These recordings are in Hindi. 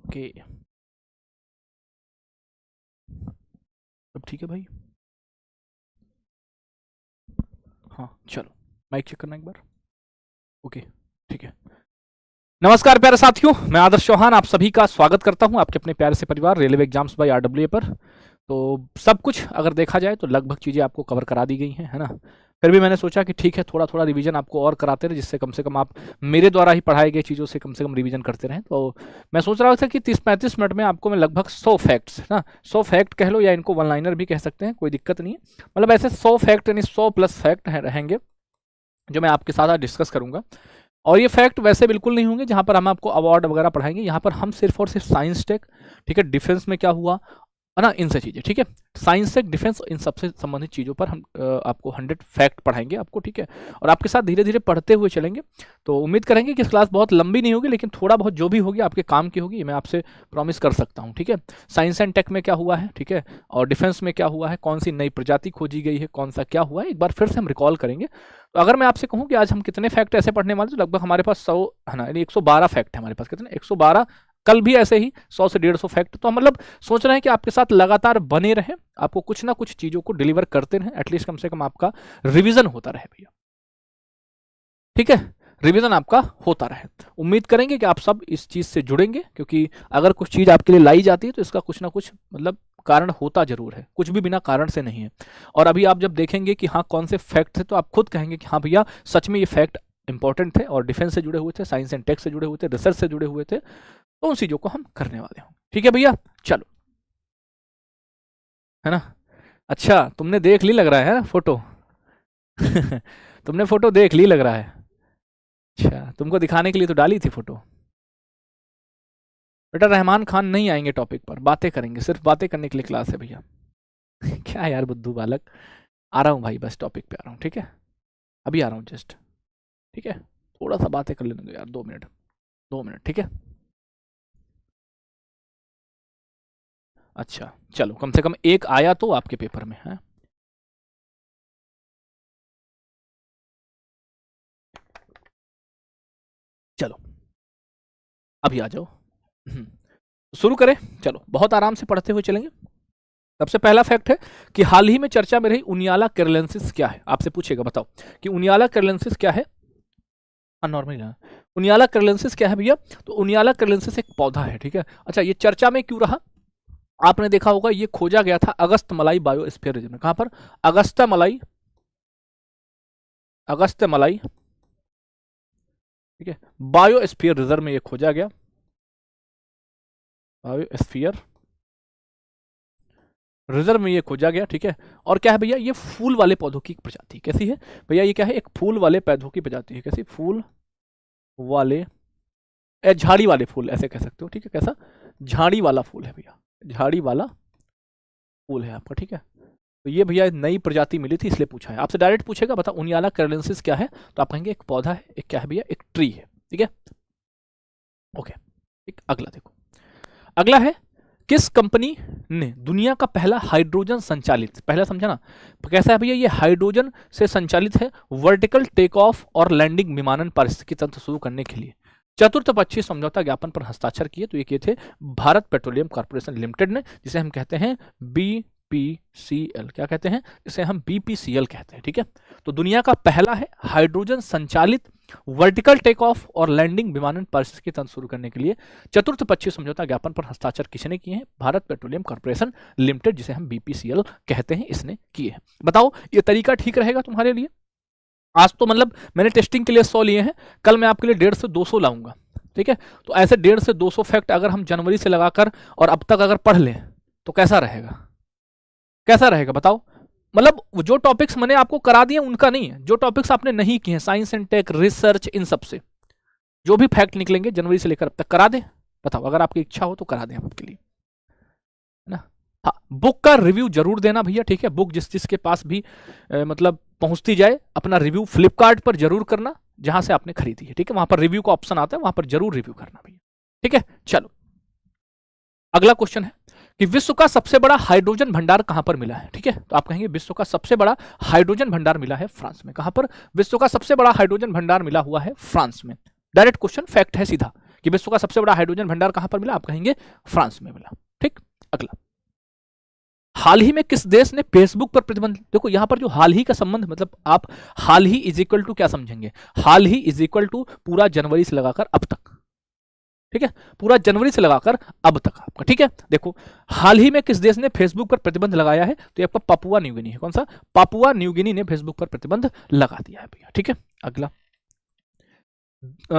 ओके, सब ठीक है भाई। हाँ चलो, माइक चेक करना एक बार। ओके ठीक है। नमस्कार प्यारे साथियों, मैं आदर्श चौहान आप सभी का स्वागत करता हूं आपके अपने प्यारे से परिवार रेलवे एग्जाम्स बाय आरडब्ल्यूए पर। तो सब कुछ अगर देखा जाए तो लगभग चीज़ें आपको कवर करा दी गई हैं, है ना। फिर भी मैंने सोचा कि ठीक है, थोड़ा थोड़ा रिवीजन आपको और कराते रहे, जिससे कम से कम आप मेरे द्वारा ही पढ़ाई गई चीज़ों से कम रिवीजन करते रहें। तो मैं सोच रहा था कि 30-35 मिनट में आपको मैं लगभग 100 फैक्ट्स, ना 100 फैक्ट कह लो या इनको वन लाइनर भी कह सकते हैं, कोई दिक्कत नहीं है। मतलब ऐसे 100 फैक्ट यानी 100 प्लस फैक्ट रहेंगे जो मैं आपके साथ आज डिस्कस करूंगा। और ये फैक्ट वैसे बिल्कुल नहीं होंगे जहां पर हम आपको अवार्ड वगैरह पढ़ाएंगे। यहाँ पर हम सिर्फ और सिर्फ साइंस टेक, ठीक है, डिफेंस में क्या हुआ है ना, इनसे चीज़ें, ठीक है, साइंस टेक डिफेंस इन सबसे संबंधित चीज़ों पर हम आपको 100 फैक्ट पढ़ाएंगे आपको, ठीक है। और आपके साथ धीरे धीरे पढ़ते हुए चलेंगे। तो उम्मीद करेंगे कि इस क्लास बहुत लंबी नहीं होगी, लेकिन थोड़ा बहुत जो भी होगी आपके काम की होगी, ये मैं आपसे प्रॉमिस कर सकता हूँ, ठीक है। साइंस एंड टेक में क्या हुआ है, ठीक है, और डिफेंस में क्या हुआ है, कौन सी नई प्रजाति खोजी गई है, कौन सा क्या हुआ है, एक बार फिर से हम रिकॉल करेंगे। तो अगर मैं आपसे कहूँ कि आज हम कितने फैक्ट ऐसे पढ़ने वाले, तो लगभग हमारे पास 100 है ना, यानी 112 फैक्ट है हमारे पास। कितने? 112। कल भी ऐसे ही 100 से 150 फैक्ट। तो हम मतलब सोच रहे हैं कि आपके साथ लगातार बने रहें, आपको कुछ ना कुछ चीज़ों को डिलीवर करते रहें, एटलीस्ट कम से कम आपका रिवीजन होता रहे भैया, ठीक है, रिवीजन आपका होता रहे। उम्मीद करेंगे कि आप सब इस चीज़ से जुड़ेंगे, क्योंकि अगर कुछ चीज़ आपके लिए लाई जाती है तो इसका कुछ ना कुछ मतलब कारण होता जरूर है, कुछ भी बिना कारण से नहीं है। और अभी आप जब देखेंगे कि हाँ कौन से फैक्ट थे, तो आप खुद कहेंगे कि हाँ भैया सच में ये फैक्ट इंपॉर्टेंट थे और डिफेंस से जुड़े हुए थे, साइंस एंड टेक से जुड़े हुए थे, रिसर्च से जुड़े हुए थे। तो उन चीज़ों को हम करने वाले हों, ठीक है भैया। चलो, है ना। अच्छा, तुमने देख ली लग रहा है फोटो तुमने फोटो देख ली लग रहा है। अच्छा, तुमको दिखाने के लिए तो डाली थी फोटो। बेटा रहमान खान नहीं आएंगे टॉपिक पर, बातें करेंगे, सिर्फ बातें करने के लिए क्लास है भैया क्या यार बुद्धू बालक। आ रहा हूँ भाई, बस टॉपिक पे आ रहा हूँ, ठीक है, अभी आ रहा हूँ जस्ट, ठीक है। थोड़ा सा बातें कर लेने दो यार, 2 मिनट, 2 मिनट, ठीक है। अच्छा चलो, कम से कम एक आया तो आपके पेपर में है। चलो अभी आ जाओ, शुरू करें। चलो बहुत आराम से पढ़ते हुए चलेंगे। सबसे पहला फैक्ट है कि हाल ही में चर्चा में रही उनियाला कैरलेंसिस क्या है। आपसे पूछेगा बताओ कि उनियाला कैरलेंसिस क्या है। नॉर्मली ना, उनियाला कैरलेंसिस क्या है भैया। तो उनियाला कैरलेंसिस एक पौधा है, ठीक है। अच्छा, ये चर्चा में क्यों रहा, आपने देखा होगा ये खोजा गया था अगस्त मलाई बायोस्फीयर रिजर्व में। कहां पर? अगस्ता मलाई, अगस्त मलाई, ठीक है, बायोस्फीयर रिजर्व में ये खोजा गया, बायोस्फीयर रिजर्व में ये खोजा गया, ठीक है। और क्या है भैया, ये फूल वाले पौधों की प्रजाति। कैसी है भैया? ये क्या है? एक फूल वाले पौधों की प्रजाति है। कैसी? फूल वाले, झाड़ी वाले फूल ऐसे कह सकते हो, ठीक है। कैसा? झाड़ी वाला फूल है भैया, झाड़ी वाला फूल है आपका, ठीक है। तो ये भैया नई प्रजाति मिली थी इसलिए पूछा है आपसे। डायरेक्ट पूछेगा बता उनियाला कैरलेंसिस क्या है, तो आप कहेंगे एक पौधा है, एक क्या है भैया, एक ट्री है, ठीक है। ओके, एक अगला देखो, अगला है किस कंपनी ने दुनिया का पहला हाइड्रोजन संचालित, पहला समझा ना, कैसा है भैया, ये हाइड्रोजन से संचालित है वर्टिकल टेक ऑफ और लैंडिंग विमानन पारिस्थितिकी तंत्र शुरू करने के लिए चतुर्थ पक्षीय समझौता ज्ञापन पर हस्ताक्षर किए। तो ये किए थे भारत पेट्रोलियम कॉर्पोरेशन लिमिटेड ने, जिसे हम कहते हैं BPCL, क्या कहते हैं, जिसे हम BPCL कहते हैं, ठीक है। तो दुनिया का पहला है हाइड्रोजन संचालित वर्टिकल टेक ऑफ और लैंडिंग विमानन पारिस्थितिकी तंत्र शुरू करने के लिए चतुर्थ पक्षीय समझौता ज्ञापन पर हस्ताक्षर किसने किए हैं? भारत पेट्रोलियम कॉर्पोरेशन लिमिटेड, जिसे हम BPCL कहते हैं, इसने किए हैं। बताओ ये तरीका ठीक रहेगा तुम्हारे लिए? आज तो मतलब मैंने टेस्टिंग के लिए 100 लिए हैं, कल मैं आपके लिए 150 से 200 लाऊंगा, ठीक है। तो ऐसे 150 से 200 फैक्ट अगर हम जनवरी से लगाकर और अब तक अगर पढ़ लें तो कैसा रहेगा, कैसा रहेगा बताओ। मतलब जो टॉपिक्स मैंने आपको करा दिए उनका नहीं है, जो टॉपिक्स आपने नहीं किए हैं, साइंस एंड टेक, रिसर्च, इन सब से जो भी फैक्ट निकलेंगे जनवरी से लेकर अब तक करा दें। बताओ, अगर आपकी इच्छा हो तो करा दें हम आपके लिए, है ना। हाँ, बुक का रिव्यू जरूर देना भैया, ठीक है। बुक जिस जिसके पास भी मतलब पहुंचती जाए, अपना रिव्यू फ्लिपकार्ट पर जरूर करना जहां से आपने खरीदी है, ठीक है। वहां पर रिव्यू का ऑप्शन आता है, वहां पर जरूर रिव्यू करना भैया, ठीक है। चलो अगला क्वेश्चन है कि विश्व का सबसे बड़ा हाइड्रोजन भंडार कहां पर मिला है, ठीक है। तो आप कहेंगे विश्व का सबसे बड़ा हाइड्रोजन भंडार मिला है फ्रांस में। कहां पर? विश्व का सबसे बड़ा हाइड्रोजन भंडार मिला हुआ है फ्रांस में। डायरेक्ट क्वेश्चन, फैक्ट है सीधा कि विश्व का सबसे बड़ा हाइड्रोजन भंडार कहां पर मिला, आप कहेंगे फ्रांस में मिला। ठीक, अगला, हाल ही में किस देश ने फेसबुक पर प्रतिबंध, देखो यहां पर जो हाल ही का संबंध, मतलब आप हाल ही इज इक्वल टू क्या समझेंगे, हाल ही इज इक्वल टू पूरा जनवरी से लगाकर अब तक, ठीक है, पूरा जनवरी से लगाकर अब तक आपका। ठीक है, देखो हाल ही में किस देश ने फेसबुक पर प्रतिबंध लगाया है, तो ये आपका पापुआ न्यू गिनी है। कौन सा, पापुआ न्यू गिनी ने फेसबुक पर प्रतिबंध लगा दिया है भैया। ठीक है, अगला,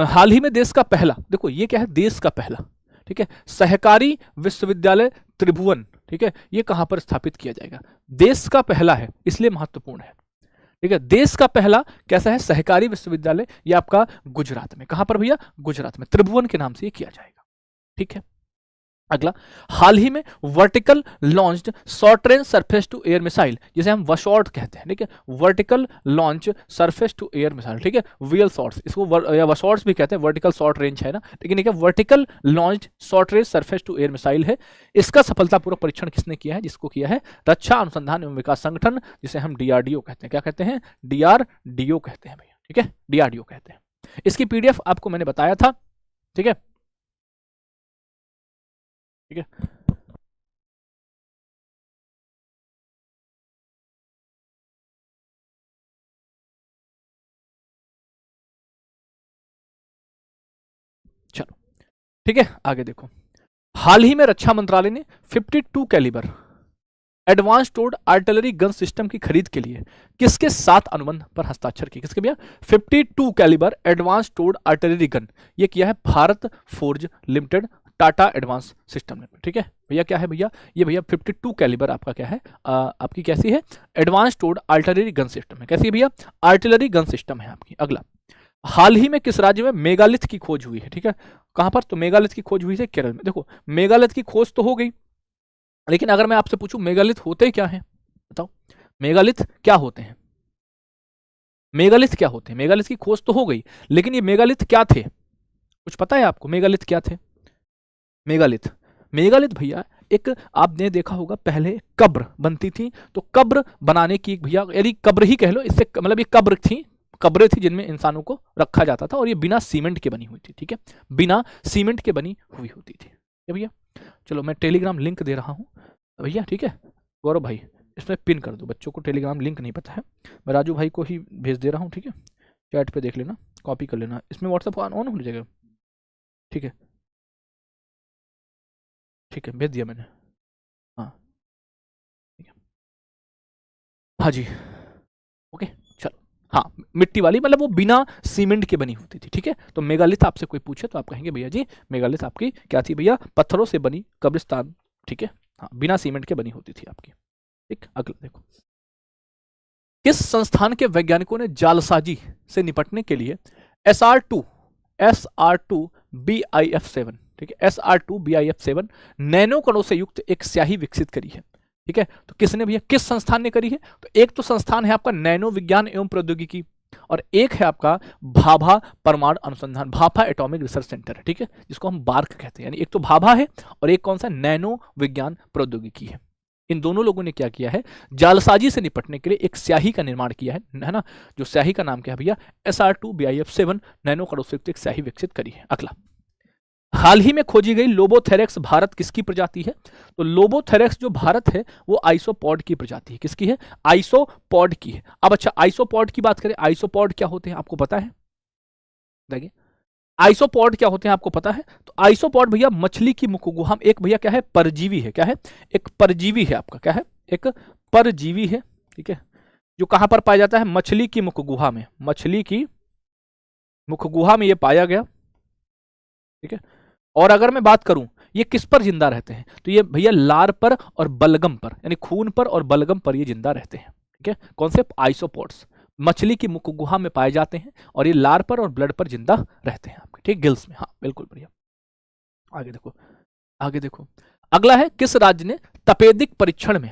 हाल ही में देश का पहला, देखो ये क्या है, देश का पहला, ठीक है, सहकारी विश्वविद्यालय त्रिभुवन, ठीक है, ये कहां पर स्थापित किया जाएगा, देश का पहला है इसलिए महत्वपूर्ण है। ठीक है, देश का पहला कैसा है, सहकारी विश्वविद्यालय, ये आपका गुजरात में, कहां पर भैया, गुजरात में, त्रिभुवन के नाम से ये किया जाएगा। ठीक है, अगला, हाल ही में vertical launched short range surface to air missile, जिसे हम वशॉर्ट कहते हैं, ठीक है, vertical launch surface to air missile, ठीक है, वीएल शॉर्ट्स, इसको वशॉर्ट्स भी कहते हैं, वर्टिकल शॉर्ट रेंज है ना, लेकिन एक vertical launched short range surface to air missile है। इसका सफलतापूर्वक परीक्षण किसने किया है, जिसको किया है रक्षा अनुसंधान एवं विकास संगठन, जिसे हम डीआरडीओ कहते हैं, क्या कहते हैं, डीआरडीओ कहते हैं भैया। ठीक है, डीआरडीओ कहते हैं। इसकी पीडीएफ आपको मैंने बताया था। ठीक है, ठीक है, चलो ठीक है, आगे देखो, हाल ही में रक्षा मंत्रालय ने 52 कैलिबर एडवांस टोर्ड आर्टिलरी गन सिस्टम की खरीद के लिए किसके साथ अनुबंध पर हस्ताक्षर किए, किसके भैया, 52 कैलिबर एडवांस टोर्ड आर्टिलरी गन, ये किया है Bharat forge limited, Tata advance system limited. ठीक है भैया, क्या है भैया, ये भैया 52 कैलिबर आपका क्या है, आपकी कैसी है, एडवांस टोर्ड आर्टिलरी गन सिस्टम है, कैसी है भैया, आर्टिलरी गन सिस्टम है आपकी। अगला, हाल ही में किस राज्य में मेगालिथ की खोज हुई है, ठीक है, कहां पर, तो मेगालिथ की खोज हुई है केरल में। देखो मेगालिथ की खोज तो हो गई, लेकिन अगर मैं आपसे पूछूं मेगालिथ होते क्या हैं, बताओ मेगालिथ क्या होते हैं, मेगालिथ क्या होते हैं, मेगालिथ की खोज तो हो गई, लेकिन ये मेगालिथ क्या थे, कुछ पता है आपको, मेगालिथ क्या थे, मेगालिथ, मेगालिथ भैया एक, आपने देखा होगा पहले कब्र बनती थी, तो कब्र बनाने की भैया, यदि कब्र ही कह लो, इससे मतलब ये कब्र थी, कब्रें थी जिनमें इंसानों को रखा जाता था, और ये बिना सीमेंट के बनी हुई थी। ठीक है, बिना सीमेंट के बनी हुई होती थी भैया। चलो मैं टेलीग्राम लिंक दे रहा हूँ भैया, ठीक है गौरव भाई, इसमें पिन कर दो, बच्चों को टेलीग्राम लिंक नहीं पता है, मैं राजू भाई को ही भेज दे रहा हूँ। ठीक है, चैट पे देख लेना, कॉपी कर लेना, इसमें व्हाट्सएप ऑन हो जाएगा। ठीक है, ठीक है, भेज दिया मैंने, हाँ ठीक है, हाँ जी, ओके चलो, हाँ मिट्टी वाली, मतलब वो बिना सीमेंट के बनी होती थी। ठीक है, तो मेगालिथ आपसे कोई पूछे तो आप कहेंगे भैया जी मेगालिथ आपकी क्या थी भैया, पत्थरों से बनी कब्रिस्तान। ठीक है, हाँ बिना सीमेंट के बनी होती थी आपकी। ठीक, अगला देखो, किस संस्थान के वैज्ञानिकों ने जालसाजी से निपटने के लिए SR2 BIF7, ठीक है, SR2 BIF7 नैनो कणों से युक्त एक स्याही विकसित करी है। ठीक है, तो किसने भैया, किस संस्थान ने करी है, तो एक तो संस्थान है आपका नैनो विज्ञान एवं प्रौद्योगिकी, और एक है आपका भाभा परमाणु अनुसंधान, भाभा एटॉमिक रिसर्च सेंटर है। ठीक है, जिसको हम बार्क कहते हैं, यानी एक तो भाभा है और एक कौन सा, नैनो विज्ञान प्रौद्योगिकी है। इन दोनों लोगों ने क्या किया है, जालसाजी से निपटने के लिए एक स्याही का निर्माण किया है ना, जो स्याही का नाम क्या है भैया, SR2 BIF7 नैनो कणों से युक्त एक स्याही विकसित करी है। अगला, हाल ही में खोजी गई लोबोथेरेक्स भारत किसकी प्रजाति है, तो लोबोथेरेक्स जो भारत है वो आइसोपॉड की प्रजाति है, किसकी है, आइसोपॉड की है। अब अच्छा, आइसोपॉड की बात करें, आइसोपॉड क्या होते हैं आपको पता है, देखिए आइसोपॉड क्या होते हैं आपको पता है, तो आइसोपॉड भैया मछली की मुख गुहा, एक भैया क्या है, परजीवी है, क्या है, एक परजीवी है आपका, क्या है, एक परजीवी है। ठीक है, जो कहां पर पाया जाता है, मछली की मुख गुहा में, मछली की मुख गुहा में ये पाया गया। ठीक है, और अगर मैं बात करूं ये किस पर जिंदा रहते हैं, तो ये भैया लार पर और बलगम पर, यानी खून पर और बलगम पर ये जिंदा रहते हैं। ठीक है, कौन से, आइसोपॉड्स, मछली की मुख गुहा में पाए जाते हैं, और ये लार पर और ब्लड पर जिंदा रहते हैं आपके। ठीक, गिल्स में, हाँ बिल्कुल बढ़िया। आगे देखो, आगे देखो, अगला है, किस राज्य ने तपेदिक परीक्षण में,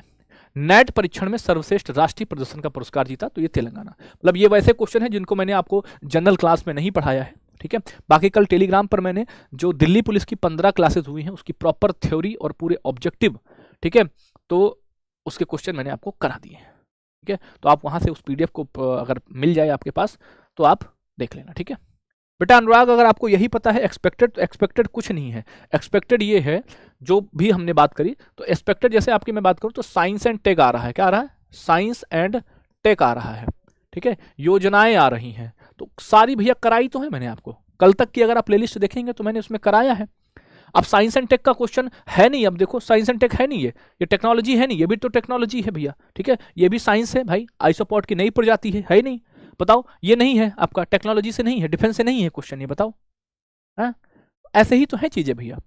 नेट परीक्षण में सर्वश्रेष्ठ राष्ट्रीय प्रदर्शन का पुरस्कार जीता, तो ये तेलंगाना। मतलब ये वैसे क्वेश्चन है जिनको मैंने आपको जनरल क्लास में नहीं पढ़ाया है। ठीक है, बाकी कल टेलीग्राम पर मैंने जो दिल्ली पुलिस की 15 क्लासेस हुई हैं उसकी प्रॉपर थ्योरी और पूरे ऑब्जेक्टिव, ठीक है, तो उसके क्वेश्चन मैंने आपको करा दिए हैं। ठीक है, तो आप वहां से उस PDF को अगर मिल जाए आपके पास तो आप देख लेना। ठीक है, बेटा अनुराग, अगर आपको यही पता है एक्सपेक्टेड, तो एक्सपेक्टेड कुछ नहीं है। एक्सपेक्टेड ये है जो भी हमने बात करी, तो एक्सपेक्टेड जैसे आपकी मैं बात करूं तो साइंस एंड टेक आ रहा है, क्या आ रहा है, साइंस एंड टेक आ रहा है, ठीक है, योजनाएं आ रही हैं, तो सारी भैया कराई तो है मैंने आपको, कल तक की अगर आप प्लेलिस्ट देखेंगे तो मैंने उसमें कराया है। अब साइंस एंड टेक का क्वेश्चन है नहीं, अब देखो साइंस एंड टेक है नहीं, ये टेक्नोलॉजी है नहीं, ये भी तो टेक्नोलॉजी है भैया, ठीक है, ये भी साइंस है भाई, आइसोपॉड की नई प्रजाति है नहीं, बताओ, ये नहीं है आपका, टेक्नोलॉजी से नहीं है, डिफेंस से नहीं है क्वेश्चन, ये बताओ। हाँ, ऐसे ही तो है चीजें भैया,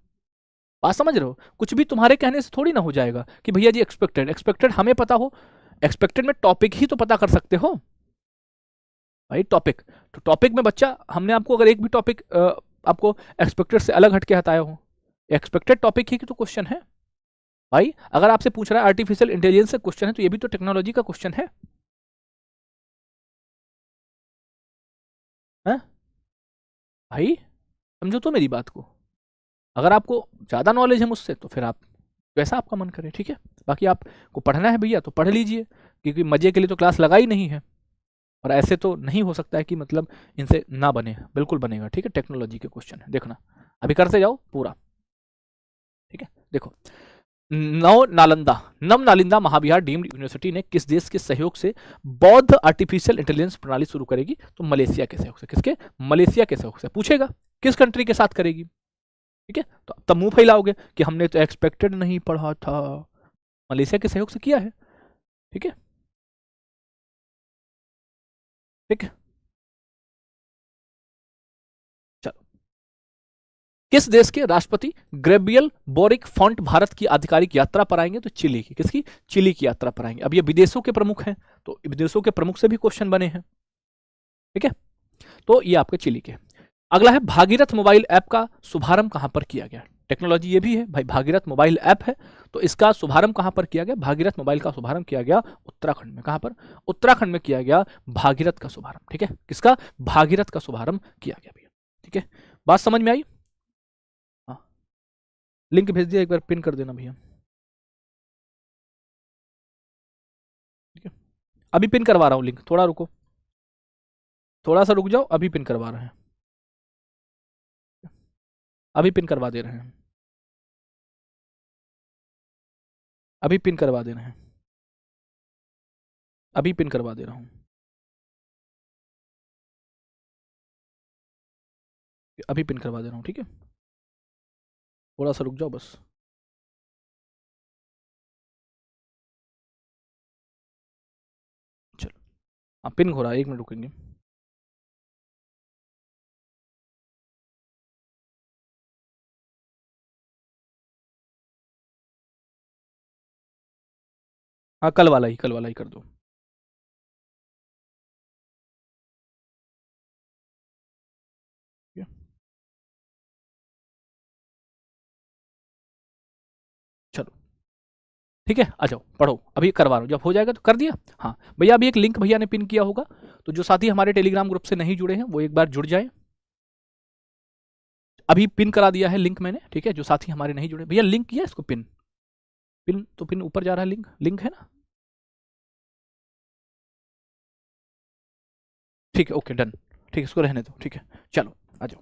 बात समझ रहे हो, कुछ भी तुम्हारे कहने से थोड़ी ना हो जाएगा कि भैया जी एक्सपेक्टेड, एक्सपेक्टेड हमें पता हो, एक्सपेक्टेड में टॉपिक ही तो पता कर सकते हो भाई, टॉपिक, तो टॉपिक में बच्चा हमने आपको अगर एक भी टॉपिक आपको एक्सपेक्टेड से अलग हटके हटाया हो, एक्सपेक्टेड टॉपिक ही तो क्वेश्चन है भाई। अगर आपसे पूछ रहा है आर्टिफिशियल इंटेलिजेंस से क्वेश्चन है, तो ये भी तो टेक्नोलॉजी का क्वेश्चन है, है? भाई समझो तो मेरी बात को, अगर आपको ज़्यादा नॉलेज है मुझसे तो फिर आप वैसा आपका मन करे, ठीक है, बाकी आपको पढ़ना है भैया तो पढ़ लीजिए, क्योंकि मजे के लिए तो क्लास लगाई नहीं है, और ऐसे तो नहीं हो सकता है कि मतलब इनसे ना बने, बिल्कुल बनेगा, ठीक है, टेक्नोलॉजी के क्वेश्चन है, देखना अभी करते जाओ पूरा, ठीक है। देखो, नव नालंदा महाविहार डीम्ड यूनिवर्सिटी ने किस देश के सहयोग से बौद्ध आर्टिफिशियल इंटेलिजेंस प्रणाली शुरू करेगी, तो मलेशिया के सहयोग से, किसके, मलेशिया के सहयोग से, पूछेगा किस कंट्री के साथ करेगी, ठीक है, तो अब तब मुंह फैलाओगे कि हमने तो एक्सपेक्टेड नहीं पढ़ा था, मलेशिया के सहयोग से किया है, ठीक है, ठीक है। चलो, किस देश के राष्ट्रपति ग्रेबियल बोरिक फॉन्ट भारत की आधिकारिक यात्रा पर आएंगे, तो चिली की, किसकी, चिली की यात्रा पर आएंगे। अब ये विदेशों के प्रमुख हैं, तो विदेशों के प्रमुख से भी क्वेश्चन बने हैं, ठीक है, तो ये आपके चिली के। अगला है भागीरथ मोबाइल ऐप का शुभारंभ कहां पर किया गया, टेक्नोलॉजी ये भी है भाई, भागीरथ मोबाइल ऐप है, तो इसका शुभारंभ कहां पर किया गया, भागीरथ मोबाइल का शुभारंभ किया गया उत्तराखंड में, कहां पर, उत्तराखंड में किया गया भागीरथ का शुभारंभ, ठीक है, किसका, भागीरथ का शुभारंभ किया गया भैया, ठीक है, बात समझ में आई। हाँ, लिंक भेज दिया, एक बार पिन कर देना भैया, ठीक है, अभी पिन करवा रहा हूँ लिंक, थोड़ा रुको, थोड़ा सा रुक जाओ, अभी पिन करवा रहे हैं, अभी पिन करवा दे रहे हैं, अभी पिन करवा दे रहे हैं, अभी पिन करवा दे रहा हूं, अभी पिन करवा दे रहा हूं, ठीक है, थोड़ा सा रुक जाओ बस। चलो, हाँ पिन हो रहा है, 1 मिनट रुकेंगे। हाँ कल वाला ही, कल वाला ही कर दो। चलो ठीक है, आ जाओ पढ़ो, अभी करवा रहा हूँ, जब हो जाएगा तो कर दिया। हाँ भैया, अभी एक लिंक भैया ने पिन किया होगा, तो जो साथी हमारे टेलीग्राम ग्रुप से नहीं जुड़े हैं वो एक बार जुड़ जाए, अभी पिन करा दिया है लिंक मैंने, ठीक है, जो साथी हमारे नहीं जुड़े भैया, लिंक किया इसको पिन, पिन तो पिन ऊपर जा रहा है, लिंक, लिंक है ना, ठीक है, ओके डन, ठीक है, इसको रहने दो, ठीक है, चलो आ जाओ।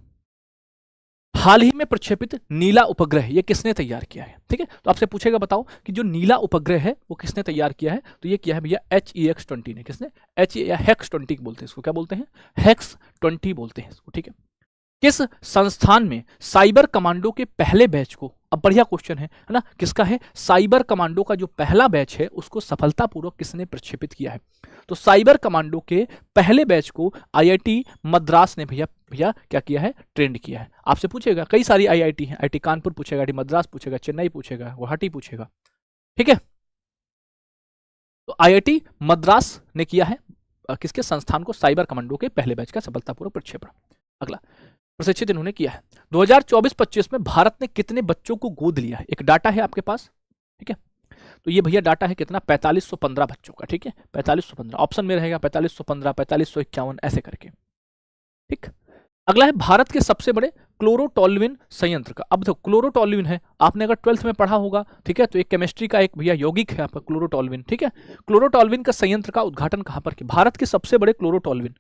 हाल ही में प्रक्षेपित नीला उपग्रह ये किसने तैयार किया है, ठीक है, तो आपसे पूछेगा बताओ कि जो नीला उपग्रह है वो किसने तैयार किया है, तो ये किया है भैया HEX-20 ने, किसने, एच या हेक्स 20 बोलते हैं इसको, क्या बोलते हैं, हेक्स 20 बोलते हैं इसको, ठीक है। किस संस्थान में साइबर कमांडो के पहले बैच को, अब बढ़िया क्वेश्चन है ना, किसका है, साइबर कमांडो का जो पहला बैच है उसको सफलतापूर्वक किसने प्रक्षेपित किया है, तो साइबर कमांडो के पहले बैच को IIT मद्रास ने भैया भैया क्या किया है, ट्रेंड किया है। आपसे पूछेगा, कई सारी IIT है, IIT कानपुर पूछेगा, IIT मद्रास पूछेगा, चेन्नई पूछेगा, गुवाहाटी पूछेगा, ठीक है, तो IIT मद्रास ने किया है किसके संस्थान को, साइबर कमांडो के पहले बैच का सफलतापूर्वक प्रक्षेपण। अगला, प्रशिक्षित इन्होंने किया है। 2024-25 में भारत ने कितने बच्चों को गोद लिया है, एक डाटा है आपके पास, ठीक है, तो ये भैया डाटा है कितना, 4515 बच्चों का, ठीक है, 4515, ऑप्शन में रहेगा 4515, 4551 ऐसे करके, ठीक। अगला है भारत के सबसे बड़े क्लोरोटोल्विन संयंत्र का, अब देखो क्लोरोटोल्विन है, आपने अगर 12th में पढ़ा होगा, ठीक है, तो एक केमिस्ट्री का एक भैया यौगिक है आपका क्लोरोटोल्विन, ठीक है, क्लोरोटोल्विन का संयंत्र का उद्घाटन कहां पर किया, भारत के सबसे बड़े क्लोरोटोल्विन,